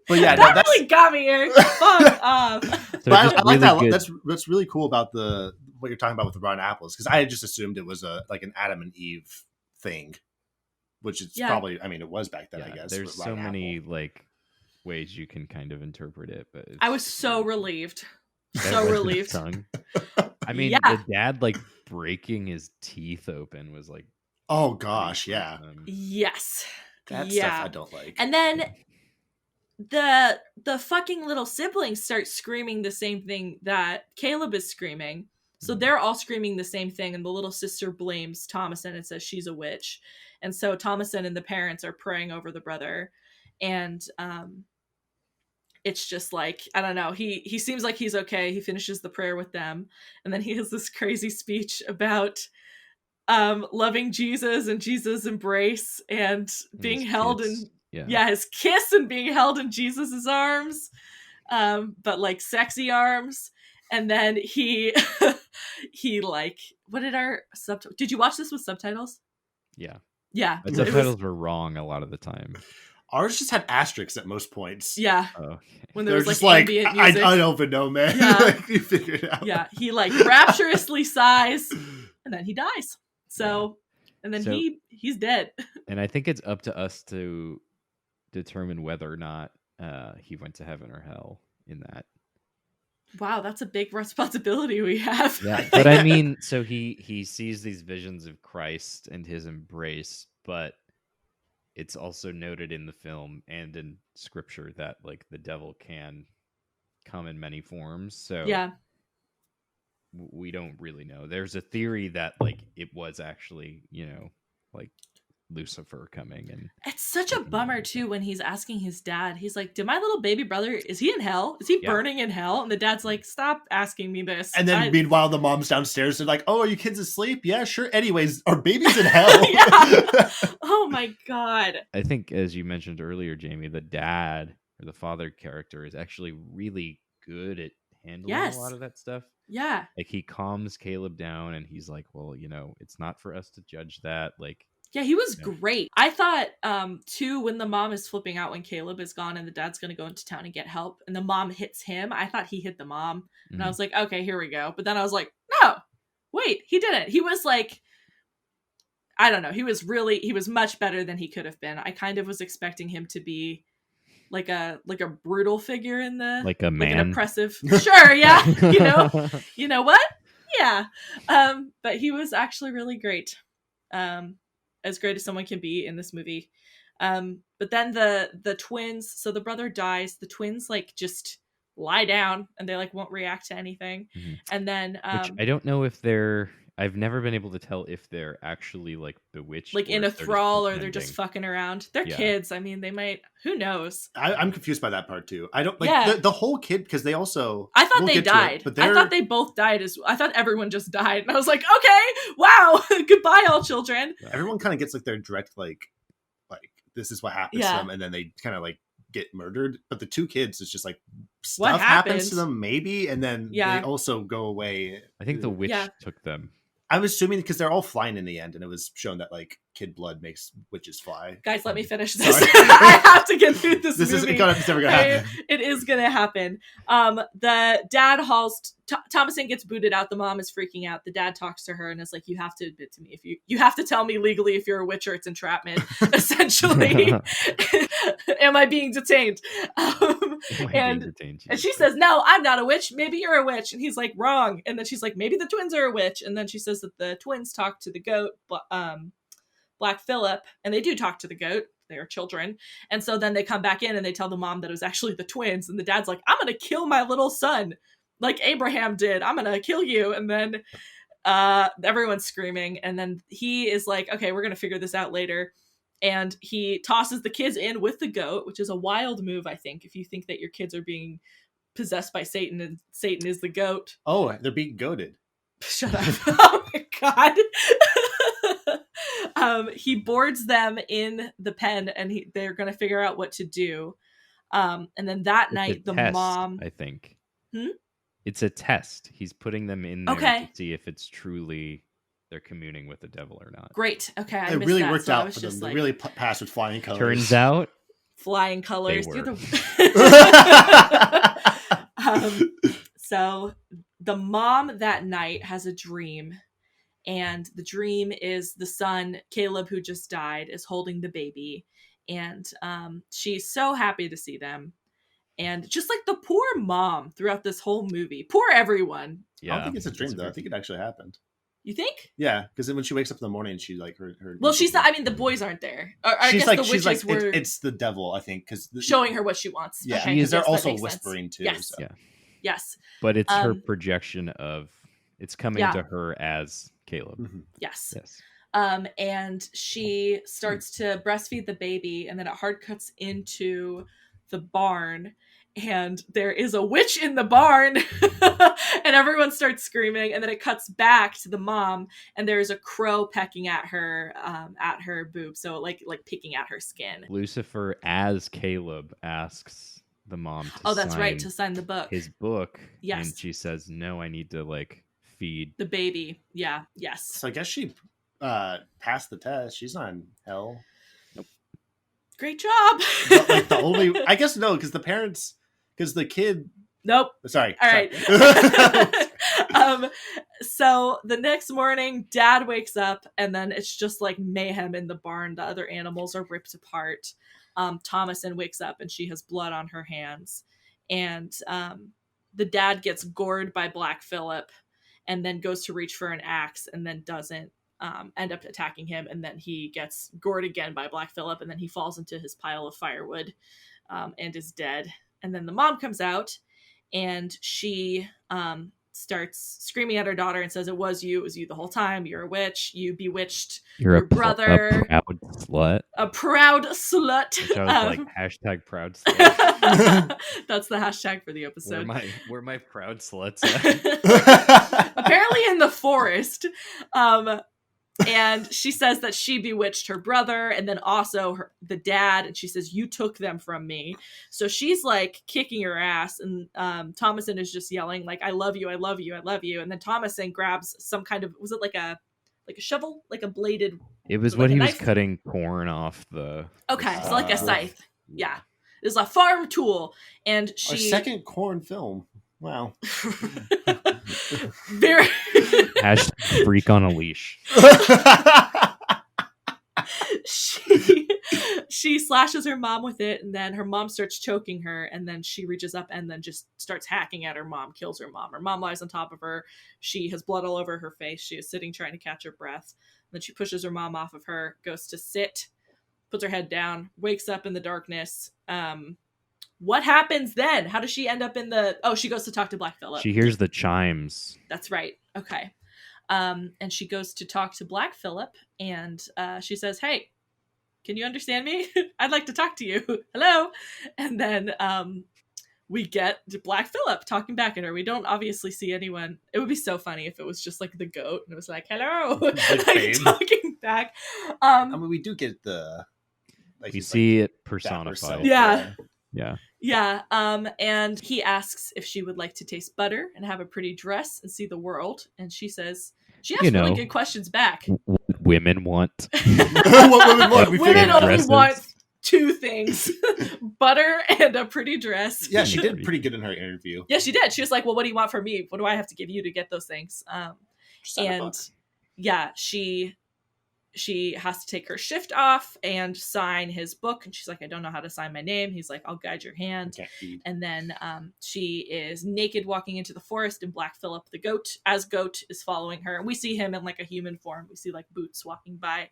But yeah, that really got me, Eric. Fuck off. But I like that. Good. That's really cool about what you're talking about with the rotten apples, because I had just assumed it was like an Adam and Eve thing, which is probably. I mean, it was back then. I guess there's so many like ways you can kind of interpret it, but I was so relieved. So relieved. I mean, the dad like breaking his teeth open was like, oh gosh, yeah. Yes. That stuff I don't like. And then the fucking little siblings start screaming the same thing that Caleb is screaming. So they're all screaming the same thing, and the little sister blames Thomason and says she's a witch. And so Thomason and the parents are praying over the brother, and it's just like, I don't know, he seems like he's okay. He finishes the prayer with them, and then he has this crazy speech about loving Jesus and Jesus' embrace and being held in Yeah. his kiss and being held in Jesus's arms, but like sexy arms. And then he like, what did our subtitles? Did you watch this with subtitles? Yeah. Yeah, The it subtitles was, were wrong a lot of the time. Ours just had asterisks at most points. yeah. Oh, okay. When there They're was just like like, ambient I music. don't even know, man. Yeah. Like, you figure it out. Yeah, he like rapturously sighs, and then he dies. So, and then So- he's dead. And I think it's up to us to determine whether or not he went to heaven or hell in that. Wow, that's a big responsibility we have. Yeah, but I mean, so he sees these visions of Christ and his embrace, but it's also noted in the film and in scripture that like the devil can come in many forms. So Yeah, we don't really know. There's a theory that like it was actually, like Lucifer coming, and it's such a bummer too when he's asking his dad. He's like, "Did my little baby brother, is he in hell? Is he burning in hell?" And the dad's like, "Stop asking me this." And then meanwhile, the mom's downstairs. They're like, "Oh, are you kids asleep? Yeah, sure. Anyways, our baby's in hell." Yeah. Oh my god. I think, as you mentioned earlier, Jamie, the dad or the father character is actually really good at handling a lot of that stuff. Yeah. Like he calms Caleb down, and he's like, "Well, it's not for us to judge that." Like, yeah, he was great. I thought, too, when the mom is flipping out when Caleb is gone and the dad's going to go into town and get help, and the mom hits him, I thought he hit the mom. And I was like, okay, here we go. But then I was like, no, wait, he didn't. He was like, I don't know. He was much better than he could have been. I kind of was expecting him to be like a brutal figure in the, like a man, like an oppressive. Sure, yeah. You know what? Yeah. But he was actually really great. As great as someone can be in this movie. But then the twins, so the brother dies, the twins like just lie down and they like won't react to anything. Mm-hmm. And then which I don't know if I've never been able to tell if they're actually like bewitched, like in a thrall, or they're just fucking around. They're kids. I mean, they might, who knows? I'm confused by that part too. I don't like the whole kid, because they also, I thought they died. But I thought they both died. I thought everyone just died. And I was like, okay, wow, goodbye all children. Everyone kind of gets like their direct like this is what happens to them, and then they kind of like get murdered. But the two kids, it's just like stuff happens to them maybe, and then they also go away. I think the witch took them. I'm assuming because they're all flying in the end, and it was shown that like kid blood makes witches fly. Guys, let me finish this. I have to get through this movie. It's never gonna happen. It is gonna happen. The dad hauls Thomason gets booted out. The mom is freaking out. The dad talks to her and is like, "You have to admit to me if you have to tell me legally if you're a witch or it's entrapment." Essentially, am I being detained? And she says, "No, I'm not a witch. Maybe you're a witch." And he's like, "Wrong." And then she's like, "Maybe the twins are a witch." And then she says that the twins talk to the goat, Black Phillip, and they do talk to the goat. They are children. And so then they come back in and they tell the mom that it was actually the twins. And the dad's like, "I'm going to kill my little son like Abraham did. I'm going to kill you." And then everyone's screaming. And then he is like, "Okay, we're going to figure this out later." And he tosses the kids in with the goat, which is a wild move, I think, if you think that your kids are being possessed by Satan and Satan is the goat. Oh, they're being goated. Shut up. Oh my god. He boards them in the pen, and they're going to figure out what to do. And then that night, the mom... I think. It's a test. He's putting them in there to see if it's truly... they're communing with the devil or not. Great. Okay, I it missed really that. worked So out for them. They really passed with flying colors. Turns out, flying colors. They were. So the mom that night has a dream, and the dream is the son, Caleb, who just died, is holding the baby, and she's so happy to see them. And just like the poor mom throughout this whole movie, poor everyone. Yeah, I don't think it's a dream though. I think it actually happened. You think? Yeah, because then when she wakes up in the morning, she like her. Well, she's not. I mean, the boys aren't there. I guess the witches were. It's the devil, I think, because showing her what she wants. Yeah, okay. because they're also whispering too. Yes. So. Yeah. Yes. But it's her projection of it's coming to her as Caleb. Mm-hmm. Yes. Yes. And she starts to breastfeed the baby, and then it hard cuts into the barn, and there is a witch in the barn. And everyone starts screaming, and then it cuts back to the mom, and there's a crow pecking at her boob, so like picking at her skin. Lucifer as Caleb asks the mom to Oh, that's right, sign to sign the book. his book. Yes. And she says, no, I need to like feed the baby. Yeah. Yes. So I guess she passed the test. She's not in hell. Great job. But like the only, I guess no, because the parents, because the kid. Nope. Sorry. All right. So the next morning, Dad wakes up, and then it's just like mayhem in the barn. The other animals are ripped apart. Thomasin wakes up, and she has blood on her hands. And the dad gets gored by Black Phillip, and then goes to reach for an axe, and then doesn't end up attacking him. And then he gets gored again by Black Phillip, and then he falls into his pile of firewood and is dead. And then the mom comes out, and she starts screaming at her daughter and says, it was you the whole time. You're a witch. You bewitched your brother. A proud slut. A proud slut. Which I was like, hashtag proud slut. That's the hashtag for the episode. Where my proud sluts at? Apparently in the forest. And she says that she bewitched her brother, and then also the dad, and she says, you took them from me. So she's like kicking her ass, and Thomasin is just yelling like, I love you, I love you, I love you. And then Thomasin grabs some kind of, was it like a shovel, like a bladed? It was when he was cutting corn off the. Okay, so like a scythe. Yeah, it was a farm tool, and she. Our second corn film. Wow. Very. Hashtag freak on a leash. She slashes her mom with it, and then her mom starts choking her, and then she reaches up and then just starts hacking at her mom, kills her mom. Her mom lies on top of her. She has blood all over her face. She is sitting trying to catch her breath. And then she pushes her mom off of her, goes to sit, puts her head down, wakes up in the darkness. What happens then? How does she end up in the... Oh, she goes to talk to Black Phillip. She hears the chimes. That's right. Okay. And she goes to talk to Black Phillip, and she says, hey, can you understand me? I'd like to talk to you. Hello. And then we get Black Phillip talking back at her. We don't obviously see anyone. It would be so funny if it was just like the goat, and it was like, hello. Like, talking back. I mean, we do get the... Like, we see like, it personified. Yeah. Yeah. Yeah, and he asks if she would like to taste butter and have a pretty dress and see the world. And she says, she asks really good questions back. What women want. What women want. Women only want two things. Butter and a pretty dress. Yeah, she did pretty good in her interview. Yeah, she did. She was like, well, what do you want from me? What do I have to give you to get those things? And yeah, she has to take her shift off and sign his book. And she's like, I don't know how to sign my name. He's like, I'll guide your hand. And then she is naked walking into the forest, and Black Phillip, the goat, is following her. And we see him in like a human form. We see like Boots walking by.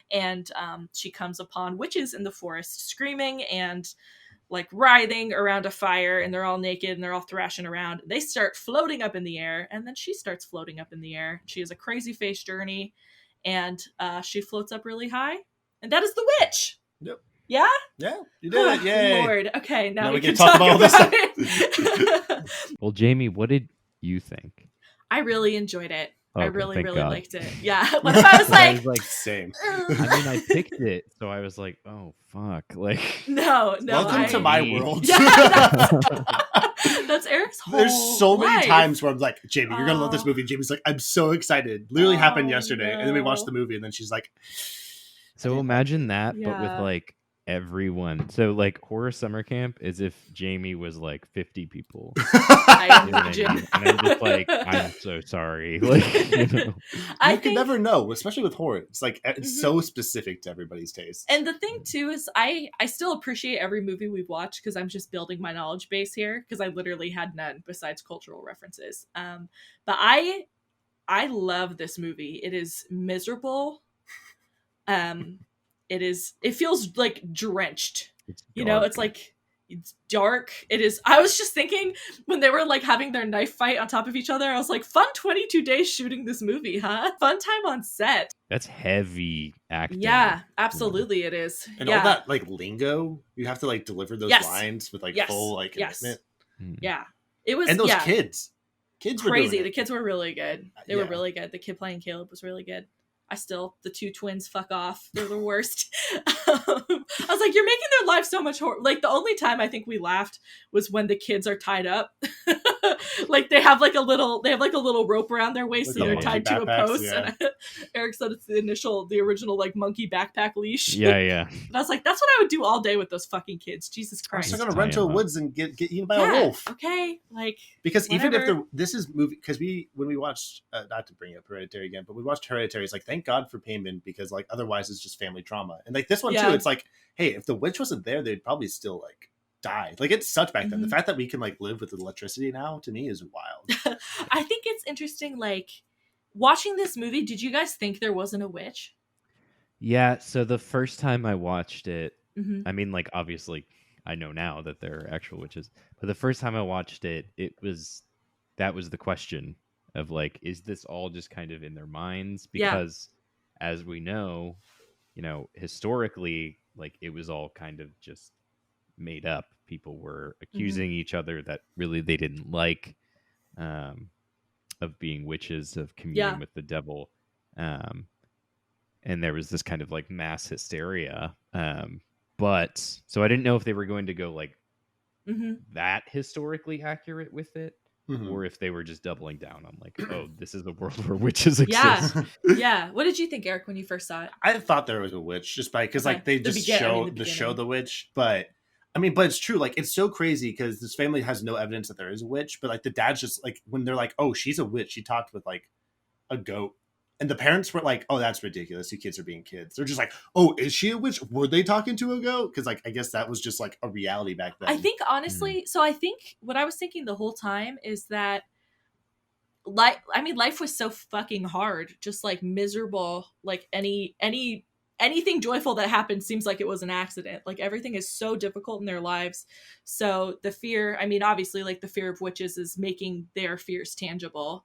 And she comes upon witches in the forest screaming and like writhing around a fire, and they're all naked and they're all thrashing around. They start floating up in the air, and then she starts floating up in the air. She has a crazy face journey. And she floats up really high, and that is the witch. Yep. Yeah. Yeah, you did it. Yay! Lord. Okay, now we can talk about all this stuff. It. Well, Jamie, what did you think? I really enjoyed it. Okay, I really God. liked it. Yeah. What if I was like? I was like, same. I mean, I picked it, so I was like, oh fuck, like. No. Welcome to my world. Yeah, that's Eric's whole There's so many life. times where I'm like, Jamie, you're gonna love this movie. And Jamie's like, I'm so excited. Literally happened yesterday. No. And then we watched the movie, and then she's like, So imagine that, but with Yeah. like everyone. So like Horror Summer Camp is if Jamie was like 50 people. I You know what I imagine. mean? And I'm just like, I'm so sorry. Like, you know. I you can think- never know, especially with horror. It's like it's so specific to everybody's taste. And the thing too is I still appreciate every movie we've watched, because I'm just building my knowledge base here, because I literally had none besides cultural references. But I love this movie. It is miserable. It feels like drenched. It's You know, dark. it's like It's dark. It is. I was just thinking when they were like having their knife fight on top of each other, I was like, fun 22 days shooting this movie, huh? Fun time on set. That's heavy acting. Yeah, absolutely it is. And yeah. all that like lingo, you have to like deliver those lines with like full like commitment. Yeah. It was, and those kids were crazy. The kids were really good. They were really good. The kid playing Caleb was really good. The two twins, fuck off. They're the worst. I was like, you're making their life so much like the only time I think we laughed was when the kids are tied up. Like they have like a little rope around their waist, so they're tied to a post. And Eric said it's the original like monkey backpack leash. Yeah. And I was like, that's what I would do all day with those fucking kids. Jesus Christ. I'm still gonna run to the woods and get eaten by a wolf. Okay, like because whatever. Even if this is movie, because when we watched not to bring up Hereditary again, but we watched Hereditary, it's like thank God for Payman, because like otherwise it's just family trauma. And like this one too, it's like, hey, if the witch wasn't there, they'd probably still like die. Like it sucked back then. The fact that we can like live with electricity now to me is wild. I think it's interesting, like watching this movie, did you guys think there wasn't a witch? Yeah, so the first time I watched it, I mean, like obviously I know now that there are actual witches, but the first time I watched it, that was the question of like, is this all just kind of in their minds? Because as we know, historically, like it was all kind of just made up. People were accusing each other that really they didn't like, of being witches, of communing with the devil. And there was this kind of like mass hysteria. But so I didn't know if they were going to go like that historically accurate with it, or if they were just doubling down on like, oh, this is a world where witches exist. Yeah. What did you think, Eric, when you first saw it? I thought there was a witch just because like they just show the witch, but it's true. Like it's so crazy because this family has no evidence that there is a witch, but like the dad's just like when they're like, oh, she's a witch. She talked with like a goat. And the parents were like, oh, that's ridiculous. You kids are being kids. They're just like, oh, is she a witch? Were they talking to a goat? Because like, I guess that was just like a reality back then. I think honestly, so I think what I was thinking the whole time is that life was so fucking hard, just like miserable. Like anything joyful that happened seems like it was an accident. Like everything is so difficult in their lives. So the fear, obviously like the fear of witches is making their fears tangible.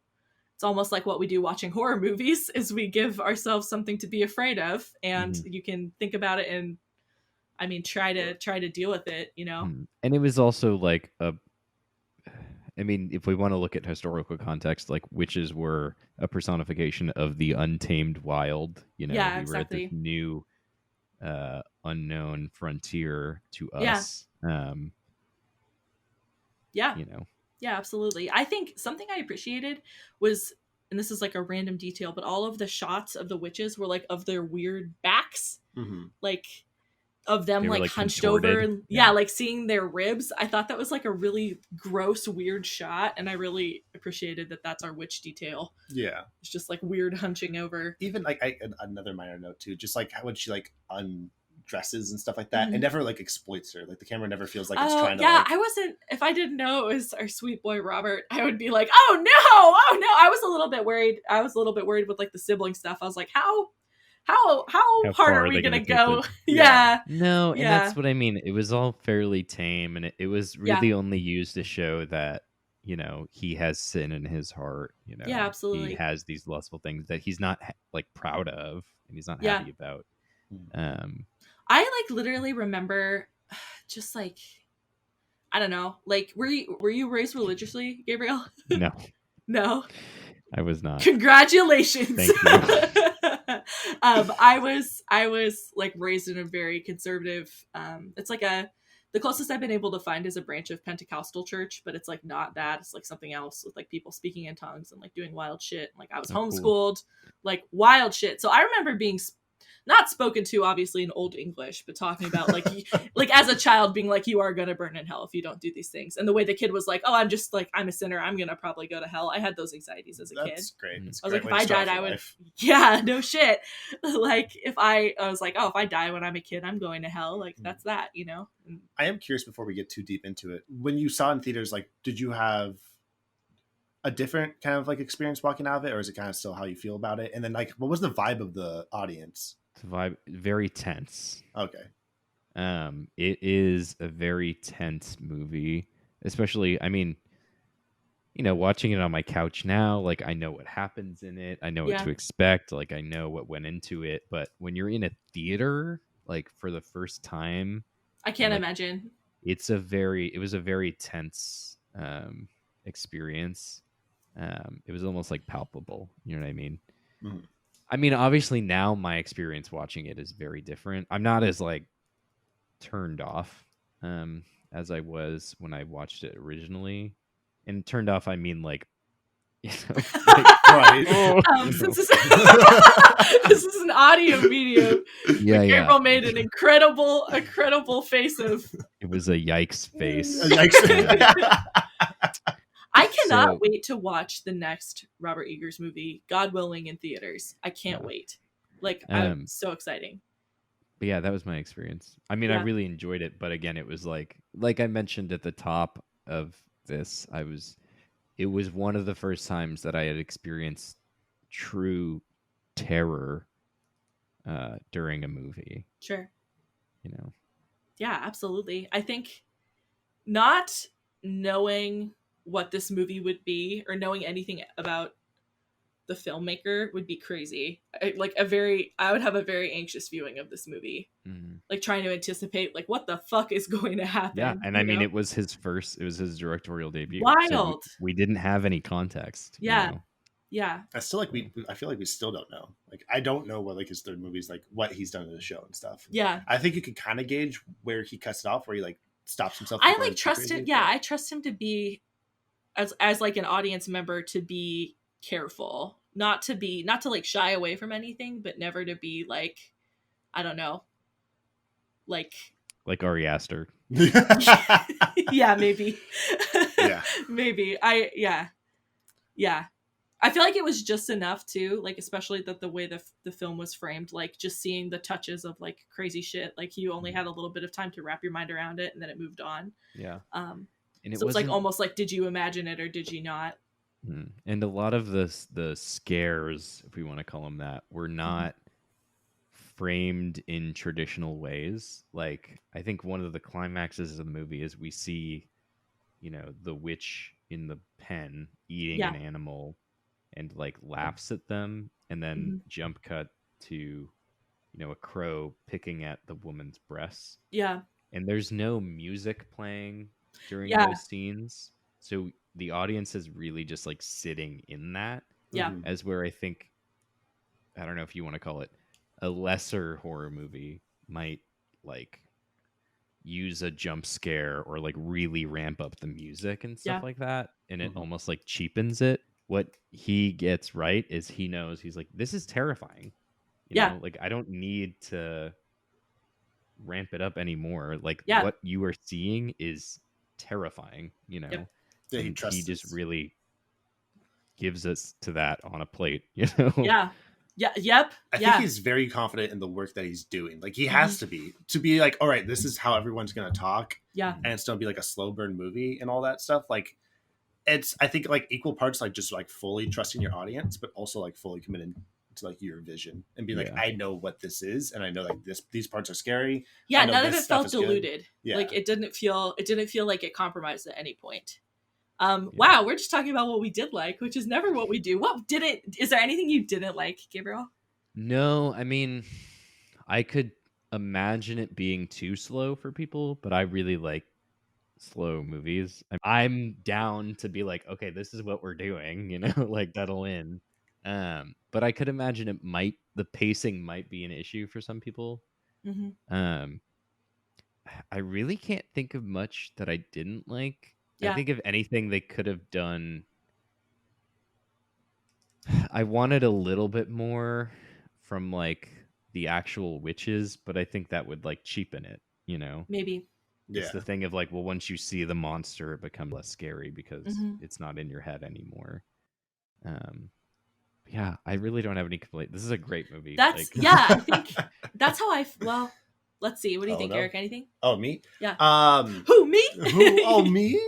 It's almost like what we do watching horror movies is we give ourselves something to be afraid of, and you can think about it and try to deal with it, And it was also like if we want to look at historical context, like witches were a personification of the untamed wild, we were at this new unknown frontier to us. Yeah, absolutely. I think something I appreciated was, and this is like a random detail, but all of the shots of the witches were like of their weird backs, like of them like hunched contorted over and like seeing their ribs. I thought that was like a really gross, weird shot, and I really appreciated that. That's our witch detail. Yeah, it's just like weird hunching over. Even like another minor note too, just like how would she like dresses and stuff like that, it never like exploits her. Like the camera never feels like it's trying to I wasn't, if I didn't know it was our sweet boy Robert, I would be like, oh no. I was a little bit worried with like the sibling stuff. I was like, how hard are we gonna go? No, and that's what I mean. It was all fairly tame, and it was really only used to show that he has sin in his heart. Absolutely, he has these lustful things that he's not like proud of, and he's not happy about. I like literally remember just like, I don't know, like were you raised religiously, Gabriel? No, I was not. Congratulations. Thank you. I was like raised in a very conservative, it's like the closest I've been able to find is a branch of Pentecostal church, but it's like not that. It's like something else with like people speaking in tongues and like doing wild shit. Like I was homeschooled, like wild shit. So I remember being not spoken to obviously in old English, but talking about like like as a child being like, you are gonna burn in hell if you don't do these things. And the way the kid was like, oh, I'm just like, I'm a sinner, I'm gonna probably go to hell. I had those anxieties as a kid. That's great. I was like, if I died, I would no shit. Like if I was like, oh, if I die when I'm a kid, I'm going to hell. Like that's that, I am curious before we get too deep into it. When you saw in theaters, like did you have a different kind of like experience walking out of it, or is it kind of still how you feel about it? And then like what was the vibe of the audience? The vibe very tense. Okay. It is a very tense movie, especially, I mean, watching it on my couch now, like I know what happens in it. I know what to expect. Like I know what went into it. But when you're in a theater, like for the first time, I can't imagine. It was a very tense experience. It was almost like palpable. You know what I mean? Mm-hmm. I mean, obviously now my experience watching it is very different. I'm not as like turned off as I was when I watched it originally. And turned off, I mean like, right. Since this is an audio medium, Gabriel made an incredible face of. It was a yikes face. I cannot wait to watch the next Robert Eggers movie, God willing, in theaters. I can't wait. Like, I'm so exciting. But yeah, that was my experience. I mean, I really enjoyed it, but again, it was like I mentioned at the top of this, it was one of the first times that I had experienced true terror during a movie. Sure. Yeah, absolutely. I think not knowing what this movie would be or knowing anything about the filmmaker would be crazy. I would have a very anxious viewing of this movie. Mm-hmm. Like trying to anticipate like what the fuck is going to happen. Yeah, and I mean it was his directorial debut. Wild. So we didn't have any context. Yeah. Yeah. I feel like we still don't know. Like I don't know what like his third movie is, like what he's done in the show and stuff. Yeah. I think you can kind of gauge where he cuts it off, where he like stops himself. I like trust him. Yeah, I trust him to be as like an audience member to be careful, not to like shy away from anything, but never to be like, I don't know, like Ari Aster. Yeah, maybe. Yeah. Maybe. Yeah. I feel like it was just enough too, like especially that the way the film was framed, like just seeing the touches of like crazy shit, like you only had a little bit of time to wrap your mind around it and then it moved on. Yeah. And so it's like almost like, did you imagine it or did you not? And a lot of the scares, if we want to call them that, were not framed in traditional ways. Like I think one of the climaxes of the movie is we see, the witch in the pen eating an animal and like laughs at them, and then jump cut to, a crow picking at the woman's breasts. Yeah. And there's no music playing during those scenes. So the audience is really just like sitting in that. Yeah. As where I think, I don't know if you want to call it, a lesser horror movie might like use a jump scare or like really ramp up the music and stuff like that. And it almost like cheapens it. What he gets right is he knows, he's like, this is terrifying. You know, like I don't need to ramp it up anymore. Like what you are seeing is terrifying, Yeah, he just really gives us to that on a plate, I think he's very confident in the work that he's doing. Like he has to be like, all right, this is how everyone's gonna talk, and still be like a slow burn movie and all that stuff. Like it's, I think, like equal parts like just like fully trusting your audience, but also like fully committed to like your vision and be like, I know what this is, and I know like these parts are scary. None of it felt diluted. Like it didn't feel like it compromised at any point. Wow, we're just talking about what we did like, which is never what we do. Is there anything you didn't like, Gabriel? No, I mean, I could imagine it being too slow for people, but I really like slow movies. I'm down to be like, okay, this is what we're doing, like that'll in. But I could imagine the pacing might be an issue for some people. I really can't think of much that I didn't like. I think if anything they could have done, I wanted a little bit more from like the actual witches, but I think that would like cheapen it, Maybe. It's the thing of like, well, once you see the monster, it becomes less scary because it's not in your head anymore. Yeah, I really don't have any complaint. This is a great movie. I think that's how well, let's see. What do you think, Eric? Anything? Oh, me? Yeah. Who, me? Me?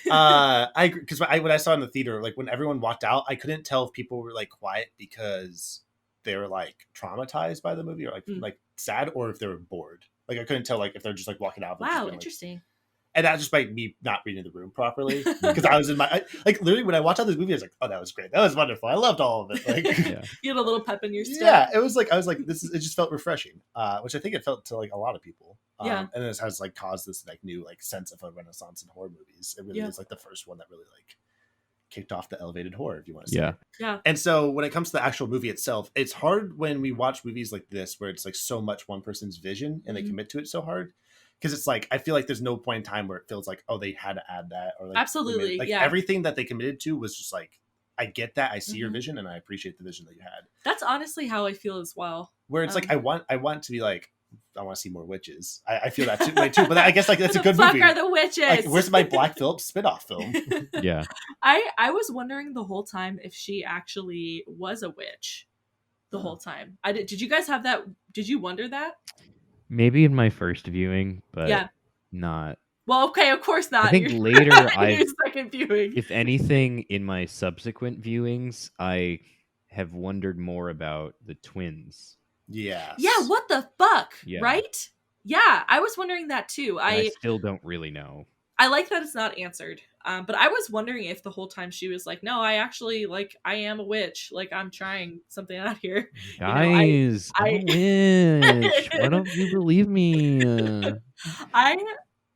Because when I saw it in the theater, like when everyone walked out, I couldn't tell if people were like quiet because they were like traumatized by the movie or like sad, or if they were bored. Like I couldn't tell like if they're just like walking out. Wow, being, interesting. Like, and that just by me not reading the room properly, because I was in my like literally when I watched out this movie, I was like, oh, that was great, that was wonderful, I loved all of it. Like, you had a little pep in your step. Yeah, it was like I was like, it just felt refreshing, which I think it felt to like a lot of people. And this has like caused this like new like sense of a renaissance in horror movies. It really is like the first one that really like kicked off the elevated horror, if you want to say. Yeah. And so when it comes to the actual movie itself, it's hard when we watch movies like this where it's like so much one person's vision and they commit to it so hard. Because it's like I feel like there's no point in time where it feels like, oh, they had to add that, or like absolutely, like everything that they committed to was just like, I get that, I see your vision, and I appreciate the vision that you had. That's honestly how I feel as well. Where it's like I want to be like, I want to see more witches. I feel that too, but I guess like that's a good movie. Fuck are the witches? Like, where's my Black Phillip spinoff film? Yeah, I was wondering the whole time if she actually was a witch. The whole time, did you guys have that? Did you wonder that? Maybe in my first viewing, but not. Well, okay, of course not. I think later, second viewing. If anything, in my subsequent viewings, I have wondered more about the twins. Yes. Yeah. What the fuck? Yeah. Right? Yeah, I was wondering that too. I still don't really know. I like that it's not answered. But I was wondering if the whole time she was like, no, I actually, like, I am a witch. Like, I'm trying something out here. Guys, I'm a witch. Why don't you believe me?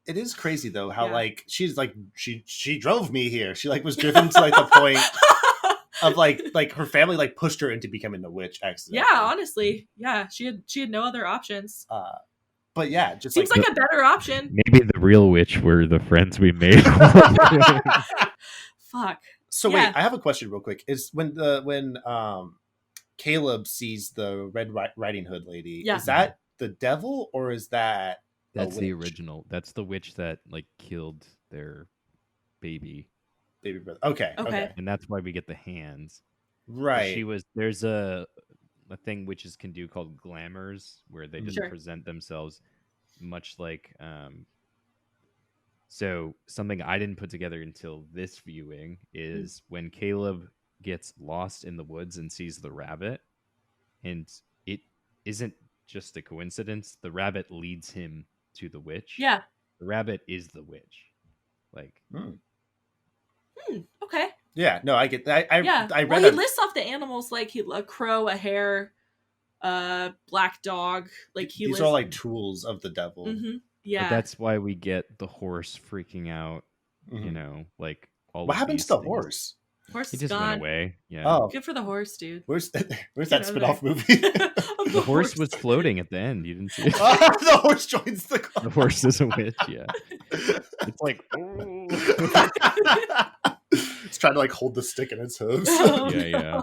It is crazy, though, how, like, she's, like, she drove me here. She, like, was driven to, like, the point of, like, her family, like, pushed her into becoming a witch accidentally. Yeah, honestly. Yeah, she had no other options. But yeah, just seems like a better option. Maybe the real witch were the friends we made. Fuck. So wait, I have a question real quick. Is when Caleb sees the Red Riding Hood lady, is that the devil or is that's the original? That's the witch that like killed their baby brother. Okay. And that's why we get the hands. Right. There's a thing witches can do called glamours, where they just present themselves much like so something I didn't put together until this viewing is when Caleb gets lost in the woods and sees the rabbit, and it isn't just a coincidence, the rabbit leads him to the witch. The rabbit is the witch. Like okay. Yeah, no, I get that. I read he lists off the animals like a crow, a hare, black dog. Like these are all like tools of the devil. Mm-hmm. Yeah, but that's why we get the horse freaking out. You know, like all. What happened to the horse? Horse he just gone. went away. Yeah. Oh, good for the horse, dude. Where's that spinoff movie? The horse was floating at the end. You didn't see it. The horse joins the car. The horse is a witch. Yeah. It's like. It's trying to like hold the stick in its hooves. Yeah.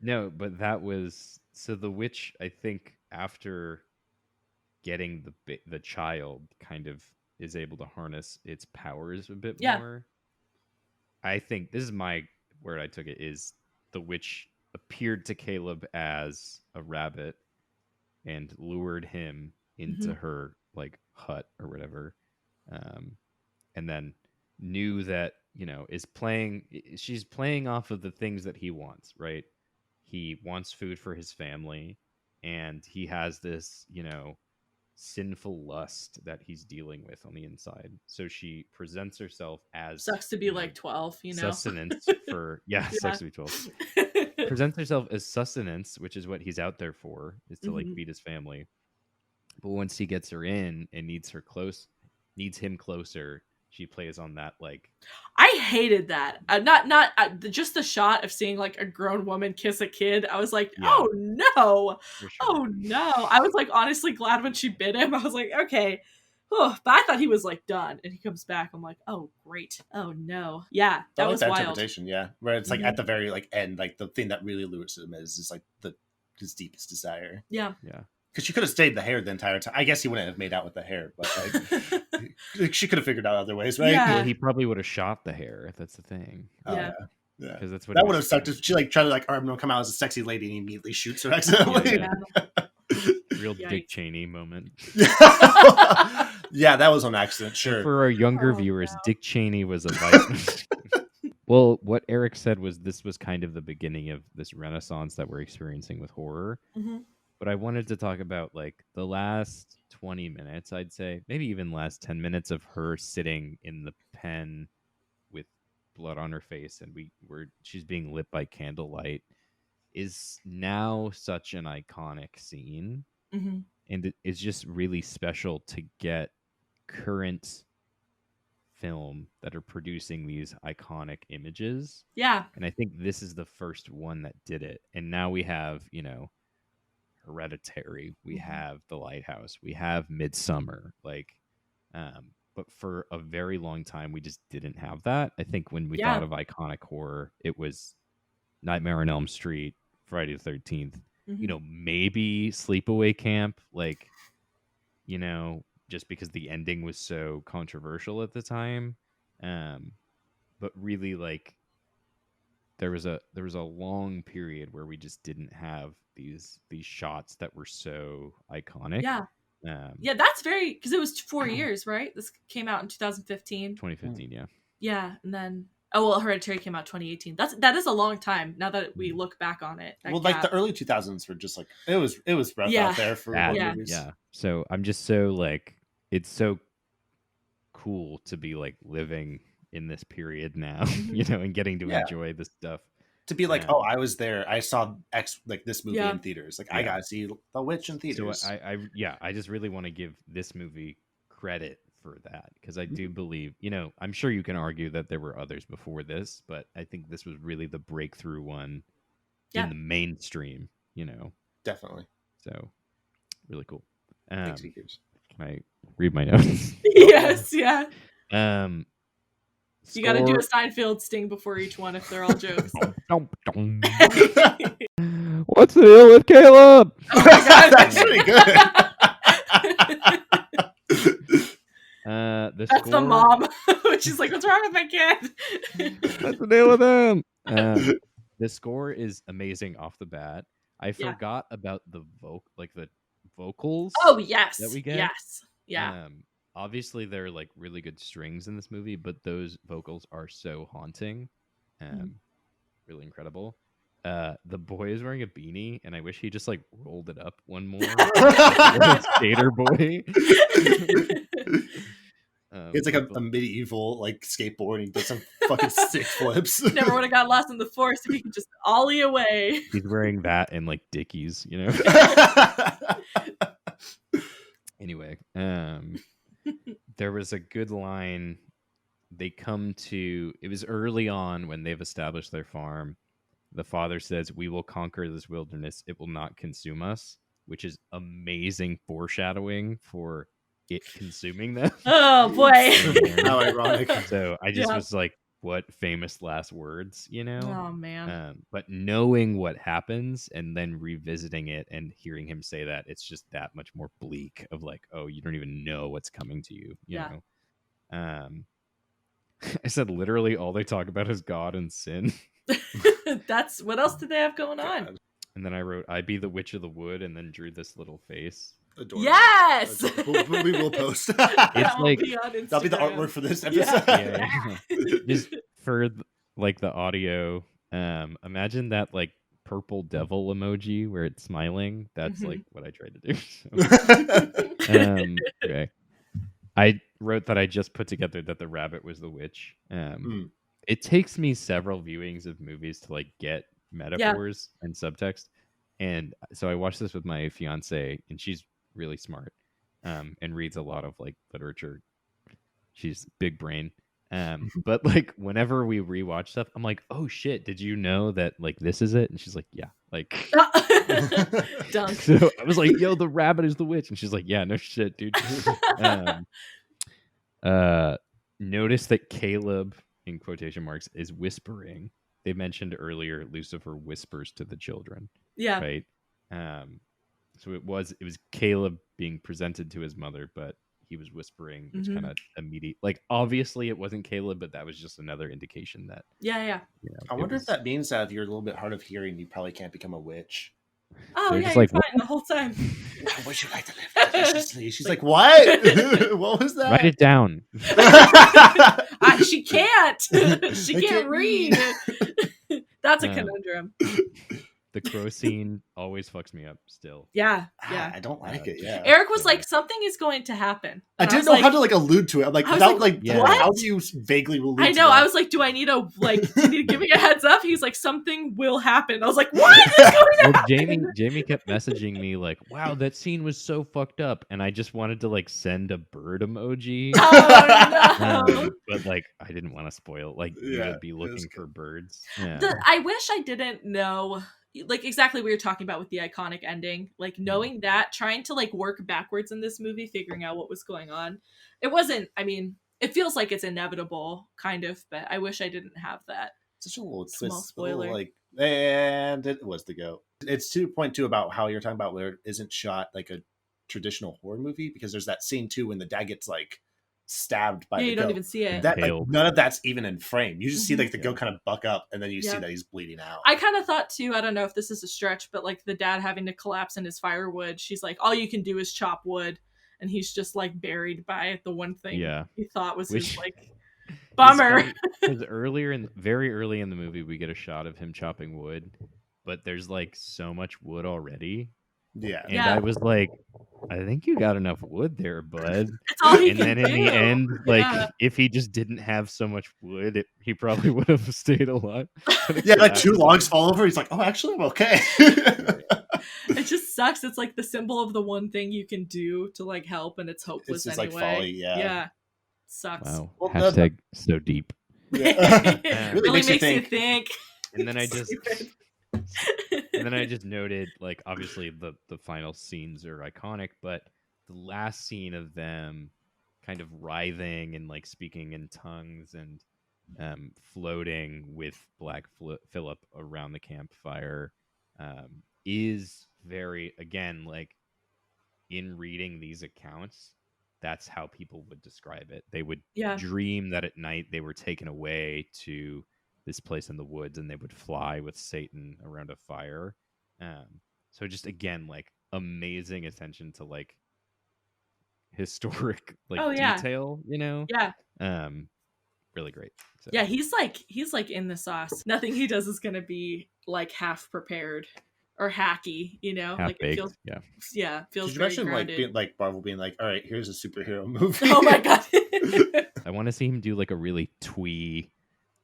No, but that was so the witch. I think after getting the child, kind of is able to harness its powers a bit more. I think this is where I took it is the witch appeared to Caleb as a rabbit and lured him into her like hut or whatever, and then knew that she's playing off of the things that he wants, right? He wants food for his family, and he has this sinful lust that he's dealing with on the inside. So she presents herself as sucks to be like 12, sustenance for sucks to be 12. Presents herself as sustenance, which is what he's out there for, is to like feed his family. But once he gets her in and needs him closer, she plays on that like. I hated that. Not just the shot of seeing like a grown woman kiss a kid. I was like, oh no, sure. Oh no. I was like honestly glad when she bit him. I was like, okay. But I thought he was like done, and he comes back. I'm like, oh great. Oh no. Yeah, that was wild. Interpretation. Yeah, where it's like at the very like end, like the thing that really lures him is like his deepest desire. Yeah. Because she could have stayed the hair the entire time. I guess he wouldn't have made out with the hair, but like, she could have figured out other ways, right? Yeah. Well, he probably would have shot the hair. That's the thing. Yeah. Because that's what that would have sucked. If she like tried to like, I'm gonna come out as a sexy lady, and he immediately shoots her accidentally. Real Dick Cheney moment. Yeah, that was on accident. Sure. For our younger viewers, Dick Cheney was a vice. Well, what Eric said was this was kind of the beginning of this renaissance that we're experiencing with horror. Mhm. But I wanted to talk about like the last 20 minutes, I'd say, maybe even last 10 minutes of her sitting in the pen with blood on her face and she's being lit by candlelight is now such an iconic scene. Mhm. And it's just really special to get current film that are producing these iconic images. Yeah. And I think this is the first one that did it. And now we have, Hereditary, we have The Lighthouse, we have Midsummer, but for a very long time we just didn't have that. I think when we thought of iconic horror, it was Nightmare on Elm Street, Friday the 13th, maybe Sleepaway Camp, just because the ending was so controversial at the time. But really, there was a long period where we just didn't have these shots that were so iconic. Yeah. Yeah, that's because it was 4 years, right? This came out in 2015. 2015, yeah. Yeah, and then Hereditary came out 2018. That is a long time now that we look back on it. Well, the early 2000s were just it was rough out there for movies. Yeah. So I'm just so it's so cool to be living in this period now, and getting to enjoy this stuff. To be I was there. I saw this movie in theaters. I gotta see The Witch in theaters. So I just really want to give this movie credit for that because I do believe, I'm sure you can argue that there were others before this, but I think this was really the breakthrough one in the mainstream. Definitely. So really cool. Thanks, Can I read my notes? Yes, yeah. You got to do a Seinfeld sting before each one if they're all jokes. What's the deal with Caleb? Oh my God. That's pretty good. That's the mom, which is what's wrong with my kid? What's the deal with him? The score is amazing off the bat. I forgot about the vocals. Oh yes, that we get. Yes, yeah. Obviously, there are really good strings in this movie, but those vocals are so haunting, really incredible. The boy is wearing a beanie, and I wish he just rolled it up one more. Skater boy. It's a medieval skateboard. He does some fucking sick flips. Never would have got lost in the forest if he could just ollie away. He's wearing that and Dickies, Anyway, there was a good line. It was early on when they've established their farm. The father says, "We will conquer this wilderness. It will not consume us," which is amazing foreshadowing for it consuming them. Oh boy. How ironic. So I just was what famous last words, Oh man. But knowing what happens and then revisiting it and hearing him say that, it's just that much more bleak of oh, you don't even know what's coming to you, you know? I said literally all they talk about is God and sin. That's what else did they have going on? And then I wrote, "I be the witch of the wood," and then drew this little face. Adorable. Yes. Adorable. We will post. It's that'll be the artwork for this episode. Yeah. Just for the audio, imagine that purple devil emoji where it's smiling. That's what I tried to do. So. Okay. I wrote that I just put together that the rabbit was the witch. It takes me several viewings of movies to get metaphors and subtext. And so I watched this with my fiance, and she's really smart and reads a lot of literature. She's big brain. But whenever we rewatch stuff, I'm like, "Oh shit, did you know that this is it?" And she's like, "Yeah." Dunk. So I was like, "Yo, the rabbit is the witch," and she's like, "Yeah, no shit, dude." Notice that Caleb, in quotation marks, is whispering. They mentioned earlier Lucifer whispers to the children. Yeah. Right. So it was Caleb being presented to his mother, but he was whispering, which kind of immediate. Obviously, it wasn't Caleb, but that was just another indication that. Yeah. I wonder if that means that if you're a little bit hard of hearing, you probably can't become a witch. Oh, yeah, you're fine the whole time. Would you like to live deliciously? She's like, "What? What was that?" Write it down. she can't. She I can't read. That's a Uh, conundrum. The crow scene always fucks me up still. Yeah. I don't like it. Yeah. Eric was Yeah. like, something is going to happen. I And didn't was know like, how to like allude to it. I'm like, I was without like, like, yeah. how what? do you vaguely allude I to know. that? I was like, do I need to like? Do you need to give me a heads up? He's like, something will happen. I was like, what is going to Well, happen? Jamie kept messaging me like, "Wow, that scene was so fucked up," and I just wanted to like send a bird emoji. Oh no. But like, I didn't want to spoil. Like, you Yeah, would be it was looking good. for birds. Yeah. I wish I didn't know, like exactly what we were talking about with the iconic ending. Like knowing that, trying to like work backwards in this movie, figuring out what was going on. It wasn't. I mean, it feels like it's inevitable, kind of, but I wish I didn't have that. Such a little Small twist, spoiler. like, and it was the go. It's 2.2 about how you're talking about where it isn't shot like a traditional horror movie, because there's that scene too when the dad gets like stabbed by Yeah, the you don't goat. even see it. That like Impaled. none of that's even in frame. You just see like the Yeah. goat kind of buck up, and then you see Yeah. that he's bleeding out. I kind of thought too, I don't know if this is a stretch, but like the dad having to collapse in his firewood, she's like, all you can do is chop wood. And he's just like buried by the one thing Yeah. he thought was Which- his like bummer. Because very early in the movie, we get a shot of him chopping wood, but there's like so much wood already. Yeah. And Yeah. I was like, I think you got enough wood there, bud. It's all he And can then in the do. end, like, Yeah. if he just didn't have so much wood, he probably would have stayed alive. Yeah, like two logs fall over. He's like, oh, actually, I'm okay. It just sucks. It's like the symbol of the one thing you can do to like help, and it's hopeless just, anyway. like, folly, yeah. Yeah. Sucks. Wow. Well, Hashtag so deep. Yeah. Really makes makes you you think. think. And then I just Stupid. and then I just noted, like, obviously the final scenes are iconic, but the last scene of them kind of writhing and like speaking in tongues and floating with Black Phillip around the campfire is very, again, like, in reading these accounts, that's how people would describe it. They would Yeah. dream that at night they were taken away to this place in the woods and they would fly with Satan around a fire. So just, again, like, amazing attention to like historic like Oh, yeah. detail, you know? Yeah. Really great. So, Yeah, he's like in the sauce. Nothing he does is gonna be like half prepared or hacky, you know? half Like it baked. feels Yeah. feels Could you very imagine grounded. being, like Marvel being like, all right, here's a superhero movie. Oh my god. I want to see him do like a really twee,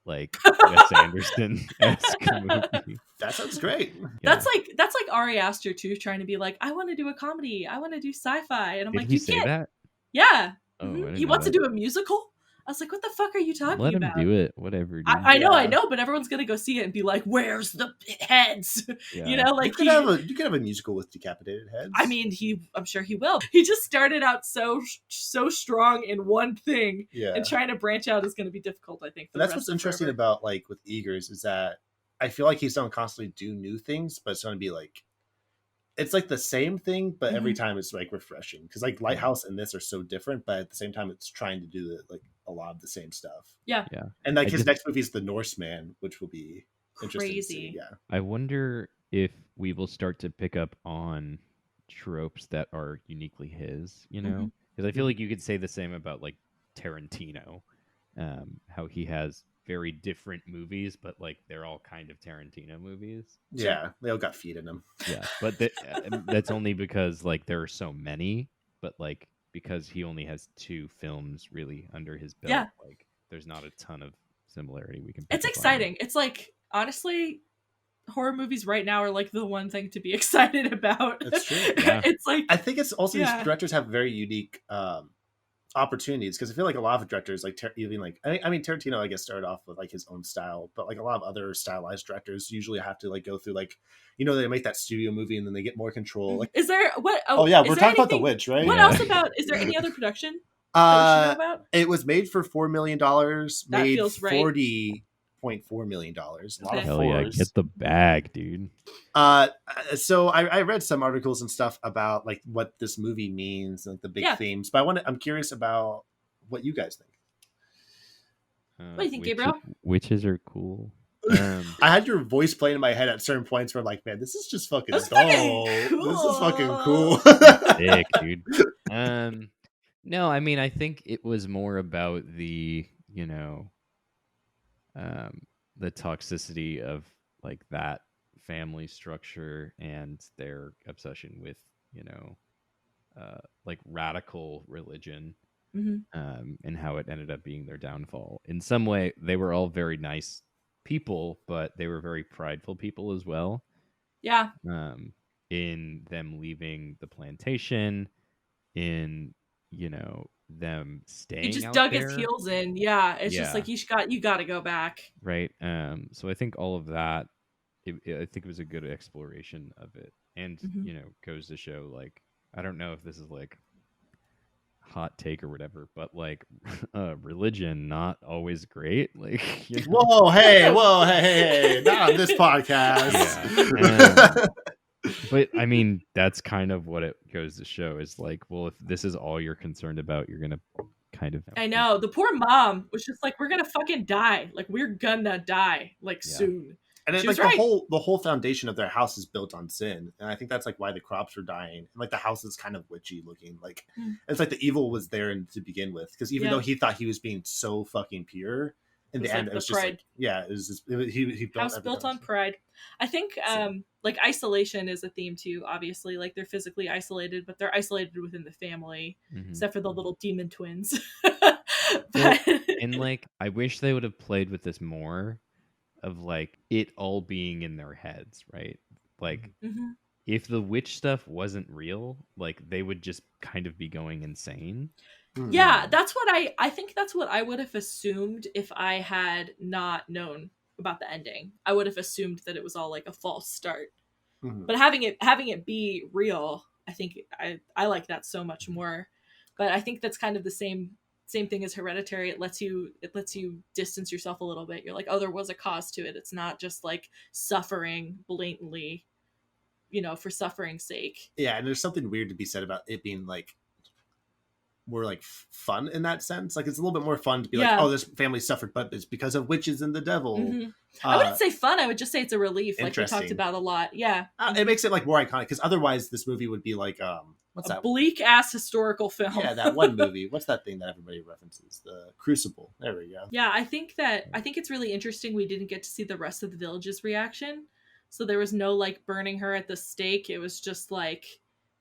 like Wes Anderson-esque movie. That sounds great. Yeah. That's like Ari Aster too, trying to be like, I want to do a comedy, I want to do sci-fi, and I'm Did like, he you say can't. that? Yeah. Oh, I Mhm. didn't He know wants that. to do a musical. I was like, what the fuck are you talking Let him about? do it. Whatever. Dude. I Yeah. know, but everyone's gonna go see it and be like, "Where's the heads?" Yeah. You know, like you could have a musical with decapitated heads. I mean, I'm sure he will. He just started out so strong in one thing, yeah. and trying to branch out is going to be difficult. I think. For And that's the what's rest of interesting forever. about like with Eagers is that I feel like he's going to constantly do new things, but it's going to be like it's like the same thing, but every time it's like refreshing, because like Lighthouse and this are so different, but at the same time it's trying to do like a lot of the same stuff. Yeah. And like I his just- next movie is The Norseman, which will be interesting to see. Crazy. Yeah. I wonder if we will start to pick up on tropes that are uniquely his, you know? Because I feel like you could say the same about like Tarantino, how he has very different movies, but like they're all kind of Tarantino movies. Yeah, they all got feet in them. Yeah, but that's only because like there are so many, but like because he only has 2 films really under his belt, Yeah. like there's not a ton of similarity we can pick It's up on. exciting. It's like, honestly, horror movies right now are like the one thing to be excited about. That's true, yeah. It's like, I think it's also Yeah. these directors have very unique opportunities, because I feel like a lot of directors, like even like I mean Tarantino, I guess, started off with like his own style, but like a lot of other stylized directors usually have to like go through like, you know, they make that studio movie and then they get more control. Like, is there what? oh yeah, is we're there talking about The anything- Witch, right? What Yeah. else about? Is there any other production that we should know about? It was made for $4 million. That Made feels right. $40.4 million. A lot Okay. of Hell yeah, fours. get the bag, dude. So I read some articles and stuff about like what this movie means and like the big Yeah. themes, but I'm curious about what you guys think. What do you think, Gabriel? Witches are cool. I had your voice playing in my head at certain points where I'm like, man, this is just fucking That's dull. fucking This is fucking cool. cool. Dick, dude. No, I mean, I think it was more about the you know, the toxicity of like that family structure and their obsession with, you know, like radical religion, and how it ended up being their downfall. In some way, they were all very nice people, but they were very prideful people as well. Yeah. In them leaving the plantation, in, you know, them staying He just out dug there. his heels in. Yeah. It's just Yeah. like you got to go back. Right. So I think all of that, I think it was a good exploration of it, and you know, goes to show, like, I don't know if this is like hot take or whatever, but like religion not always great. Like, you know? Whoa, hey, not on this podcast. Yeah. But I mean, that's kind of what it goes to show, is like, well, if this is all you're concerned about, you're gonna kind of. I know, the poor mom was just like, we're gonna fucking die. Like, we're gonna die, like, soon. And it's like the whole foundation of their house is built on sin, and I think that's like why the crops are dying. And like the house is kind of witchy looking. Like it's like the evil was there to begin with, because even though he thought he was being so fucking pure, in the end, it was just pride. Like, it was just he built house built on pride. I think like isolation is a theme too. Obviously, like they're physically isolated, but they're isolated within the family, except for the little demon twins. And like, I wish they would have played with this more, of like it all being in their heads, right? Like if the witch stuff wasn't real, like they would just kind of be going insane. Yeah, that's what I think that's what I would have assumed if I had not known about the ending. I would have assumed that it was all like a false start. But having it be real, I think I like that so much more. But I think that's kind of the same thing as Hereditary. It lets you distance yourself a little bit. You're like, oh, there was a cause to it. It's not just like suffering blatantly, you know, for suffering's sake. Yeah, and there's something weird to be said about it being like more like fun in that sense. Like it's a little bit more fun to be like, oh, this family suffered, but it's because of witches and the devil. I wouldn't say fun. I would just say it's a relief, like we talked about a lot. Yeah, it makes it like more iconic, because otherwise this movie would be like what's that bleak ass historical film? Yeah, that one movie. What's that thing that everybody references? The Crucible. There we go. Yeah, I think it's really interesting we didn't get to see the rest of the village's reaction. So there was no like burning her at the stake. It was just like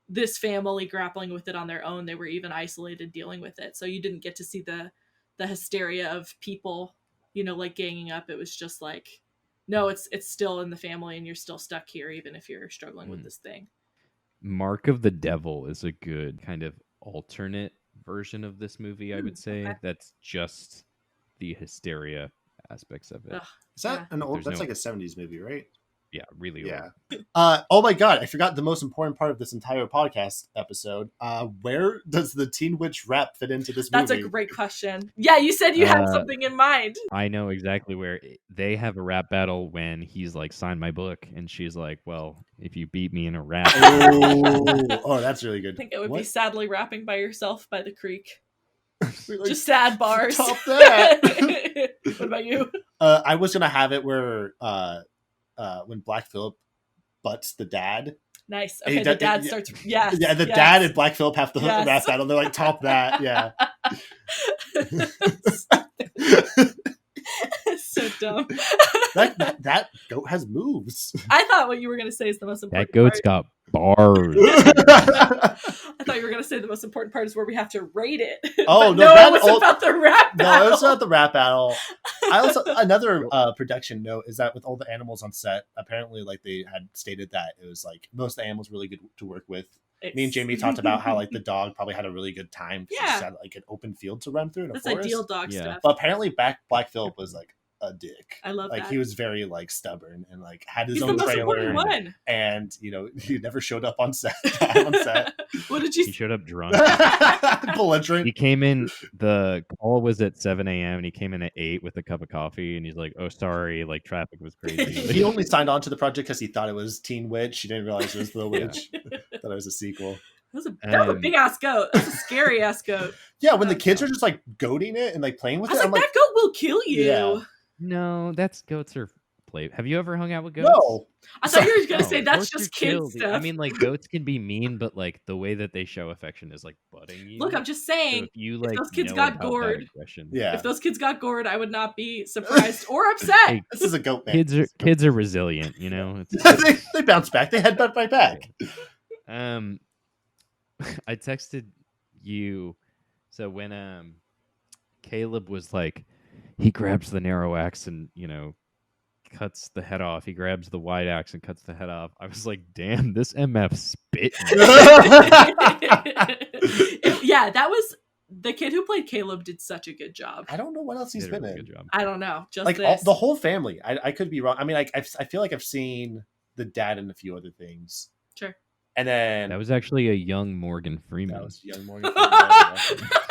this family grappling with it on their own. They were even isolated dealing with it. So you didn't get to see the hysteria of people, you know, like ganging up. It was just like, no, it's still in the family and you're still stuck here even if you're struggling with this thing. Mark of the Devil is a good kind of alternate version of this movie, I would say. Okay. That's just the hysteria aspects of it. Is that an old? That's like a 70s movie, right? Yeah, really old. Oh my god, I forgot the most important part of this entire podcast episode. Where does the Teen Witch rap fit into this movie? That's a great question. Yeah, you said you had something in mind. I know exactly where. They have a rap battle when he's like, sign my book, and she's like, well, if you beat me in a rap. Oh, that's really good. I think it would be Sadly Rapping by Yourself by the Creek. Just sad bars. Top that. What about you? I was gonna have it where when Black Phillip butts the dad. Nice. Okay, the dad starts. Yes. Yeah, the dad and Black Phillip have the rap battle. They're like, top that. Yeah. So dumb. That goat has moves. I thought what you were going to say is the most important. That goat's got bars. I thought you were going to say the most important part is where we have to rate it. Oh, no, it was about the rap battle. No, it was about the rap battle. I also another production note is that with all the animals on set, apparently like they had stated that it was like most of the animals really good to work with. Me and Jamie talked about how like the dog probably had a really good time because it had like an open field to run through. That's ideal dog stuff. But apparently Black Phillip was like a dick. I love like that. He was very like stubborn and like had his own trailer and you know he never showed up on set. What did you? He showed up drunk. Belligerent. He came in. The call was at 7 a.m. and he came in at 8 with a cup of coffee and he's like, "Oh, sorry, like traffic was crazy." He only signed on to the project because he thought it was Teen Witch. He didn't realize it was The Witch. Thought it was a sequel. That was a big ass goat. That was a scary ass goat. Yeah, when the kids are just like goading it and like playing with it, I'm like, that goat will kill you. Yeah. No, goats are play. Have you ever hung out with goats? No. I thought you were gonna No, say that's goats are just chill, kids dude. stuff. I mean, like goats can be mean, but like the way that they show affection is like butting you. Look, I'm just So saying, if you if like those kids know got about that gored, aggression, Yeah. if those kids got gored, I would not be surprised or upset. Hey, This is a goat man. kids are resilient, you know. It's, they bounce back. They headbutt right back. I texted you. So when Caleb was like, he grabs the narrow axe and cuts the head off. He grabs the wide axe and cuts the head off. I was like, damn, this MF spit. Yeah, that was the kid who played Caleb did such a good job. I don't know what else he's been in. Good job. I don't know. Just like this. the whole family. I could be wrong. I mean, I feel like I've seen the dad in a few other things. Sure. And then That was actually a young Morgan Freeman. that was young Morgan Freeman.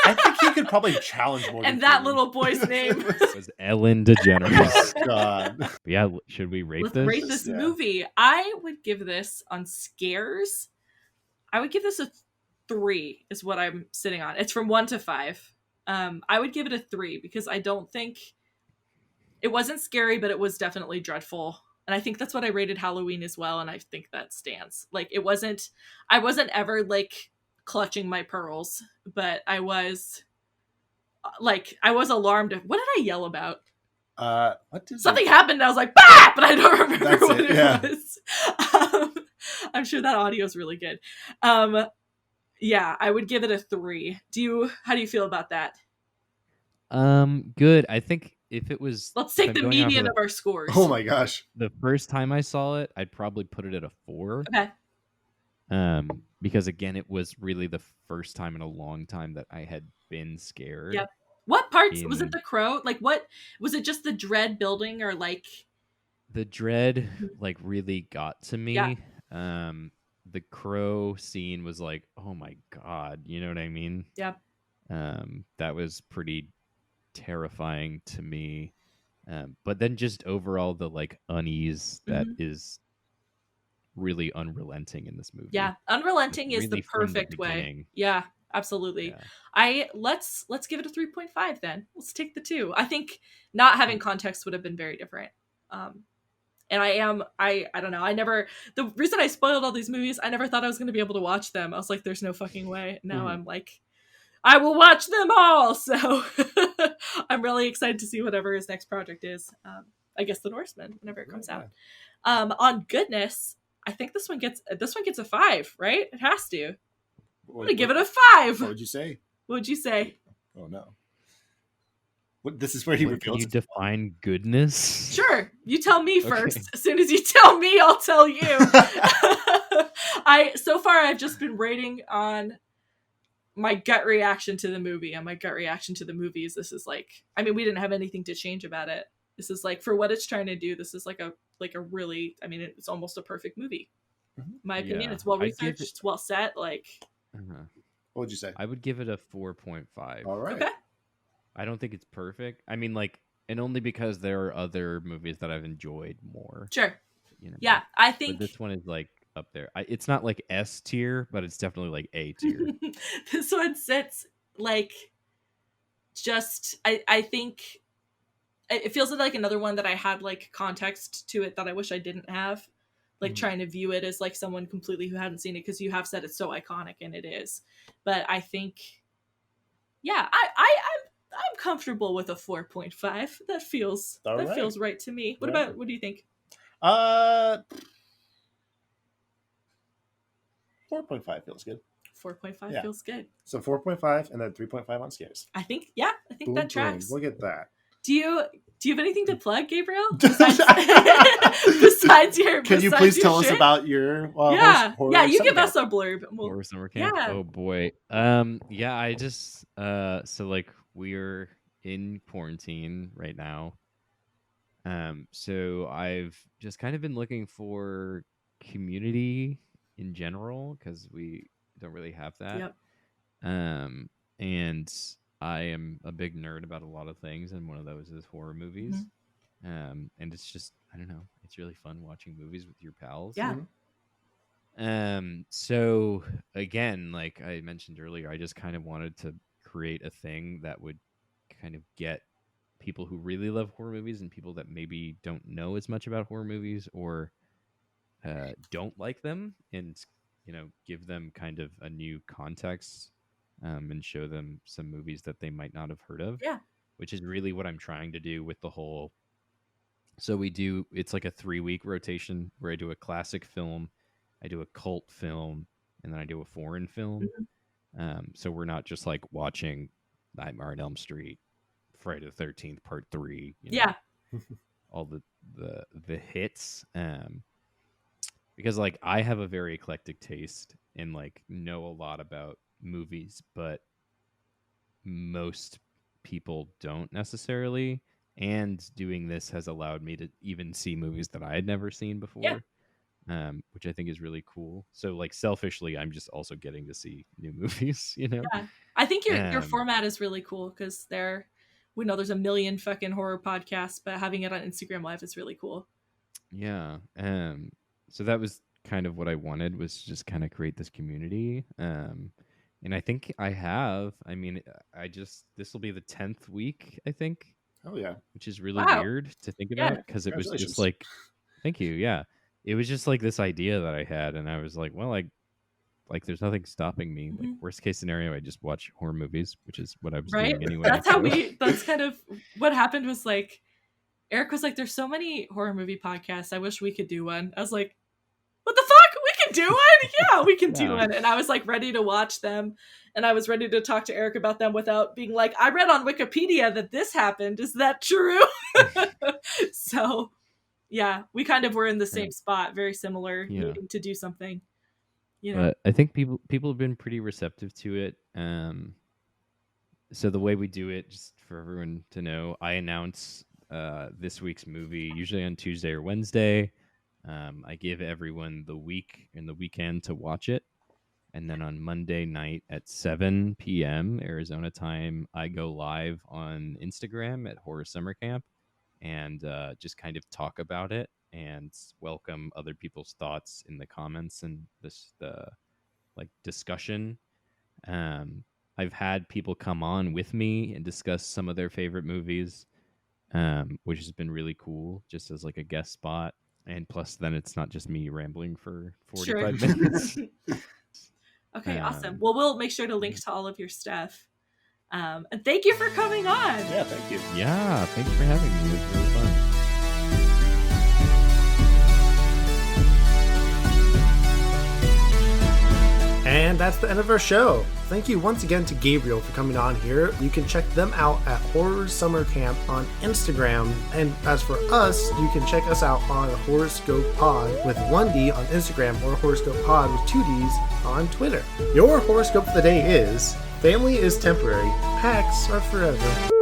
I think he could probably challenge Morgan And that Freeman. little boy's name was Ellen DeGeneres. Oh, God. But yeah, should we rate Let's this? rate this Yeah. movie. I would give this on scares. I would give this a 3 is what I'm sitting on. It's from 1 to 5. I would give it a 3 because I don't think it wasn't scary, but it was definitely dreadful. And I think that's what I rated Halloween as well. And I think that stands. Like I wasn't ever like clutching my pearls, but I was alarmed. What did I yell about? What did Something happened and I was like, bah! But I don't remember That's what it, it yeah. was. I'm sure that audio is really good. Yeah, I would give it a 3. How do you feel about that? Good. I think if it was, Let's take the median of our scores. Oh my gosh. the first time I saw it, I'd probably put it at a 4. Okay. Because again, it was really the first time in a long time that I had been scared. Yep. What parts was it? The crow? Like, what was it? Just the dread building, or like the dread? Like really got to me. Yeah. The crow scene was like, oh my god, you know what I mean? Yep. That was pretty terrifying to me. But then just overall the like unease that is really unrelenting in this movie. Yeah, unrelenting is really the perfect way. Yeah, absolutely. Yeah. Let's give it a 3.5 then. Let's take the 2. I think not having context would have been very different. And I don't know. The reason I spoiled all these movies, I never thought I was going to be able to watch them. I was like, there's no fucking way. Now I'm like, I will watch them all. So I'm really excited to see whatever his next project is. I guess The Norseman, whenever it comes out. On goodness, I think this one gets a 5, right? It has to. I'm gonna give it a 5. What would you say? What would you say? Oh no. This is where he Can reveals. you define goodness? Sure, you tell me first. Okay. As soon as you tell me, I'll tell you. So far I've just been rating on my gut reaction to the movie, and my gut reaction to the movies. This is like, I mean, we didn't have anything to change about it. This is like, for what it's trying to do, this is like a really, I mean, it's almost a perfect movie. In my opinion, it's well researched, it's well set. Like, what would you say? I would give it a 4.5. All right. Okay. I don't think it's perfect. I mean, like, and only because there are other movies that I've enjoyed more. Sure. Yeah, I think but this one is like up there. It's not like S tier, but it's definitely like A tier. This one sits like just. I think it feels like another one that I had like context to it that I wish I didn't have. Like trying to view it as like someone completely who hadn't seen it, because you have said it's so iconic, and it is. But I think, yeah, I'm comfortable with a 4.5. That feels feels right to me. What do you think? 4.5 feels good. 4.5 feels good. So 4.5 and then 3.5 on scares. I think that tracks. Look at that. Do you have anything to plug, Gabriel? Besides your, can you please tell us about your horror you give us a blurb. Horror Summer Camp. Yeah. Oh boy. I just so like we're in quarantine right now. So I've just kind of been looking for community in general, because we don't really have that. Yep. And I am a big nerd about a lot of things, and one of those is horror movies. And it's just, I don't know, it's really fun watching movies with your pals. Yeah. So again, like I mentioned earlier, I just kind of wanted to create a thing that would kind of get people who really love horror movies and people that maybe don't know as much about horror movies or don't like them, and give them kind of a new context and show them some movies that they might not have heard of. Yeah. Which is really what I'm trying to do with the whole. So it's like a 3-week rotation where I do a classic film, I do a cult film, and then I do a foreign film. So we're not just like watching Nightmare on Elm Street, Friday the 13th Part 3. All the hits. Because like I have a very eclectic taste and like know a lot about movies, but most people don't necessarily. And doing this has allowed me to even see movies that I had never seen before, which I think is really cool. So like selfishly, I'm just also getting to see new movies, Yeah. I think your format is really cool because we know there's a million fucking horror podcasts, but having it on Instagram Live is really cool. Yeah. So that was kind of what I wanted, was just kind of create this community. And I think this will be the 10th week, I think. Oh yeah. Which is really weird to think about, because it was just like, thank you. Yeah. It was just like this idea that I had, and I was like, well, like there's nothing stopping me. Like worst case scenario, I just watch horror movies, which is what I was doing anyway. That's kind of what happened. Was like, Eric was like, there's so many horror movie podcasts, I wish we could do one. I was like, what the fuck? We can do one? Yeah, we can do one. And I was like ready to watch them. And I was ready to talk to Eric about them without being like, I read on Wikipedia that this happened. Is that true? So, yeah, we kind of were in the same spot, very similar, needing to do something. But I think people have been pretty receptive to it. So the way we do it, just for everyone to know, I announce this week's movie usually on Tuesday or Wednesday. I give everyone the week and the weekend to watch it. And then on Monday night at 7 p.m. Arizona time, I go live on Instagram at HorrorSummerCamp and just kind of talk about it and welcome other people's thoughts in the comments and the discussion. I've had people come on with me and discuss some of their favorite movies, which has been really cool, just as like a guest spot. And plus, then it's not just me rambling for 45 minutes. Okay, awesome. Well, we'll make sure to link to all of your stuff. And thank you for coming on. Yeah, thank you. Yeah, thanks for having me. It was really fun. And that's the end of our show. Thank you once again to Gabriel for coming on here. You can check them out at HorrorSummerCamp on Instagram. And as for us, you can check us out on Horrorscope Pod with 1D on Instagram, or Horrorscope Pod with 2Ds on Twitter. Your horoscope for the day is: family is temporary, pacts are forever.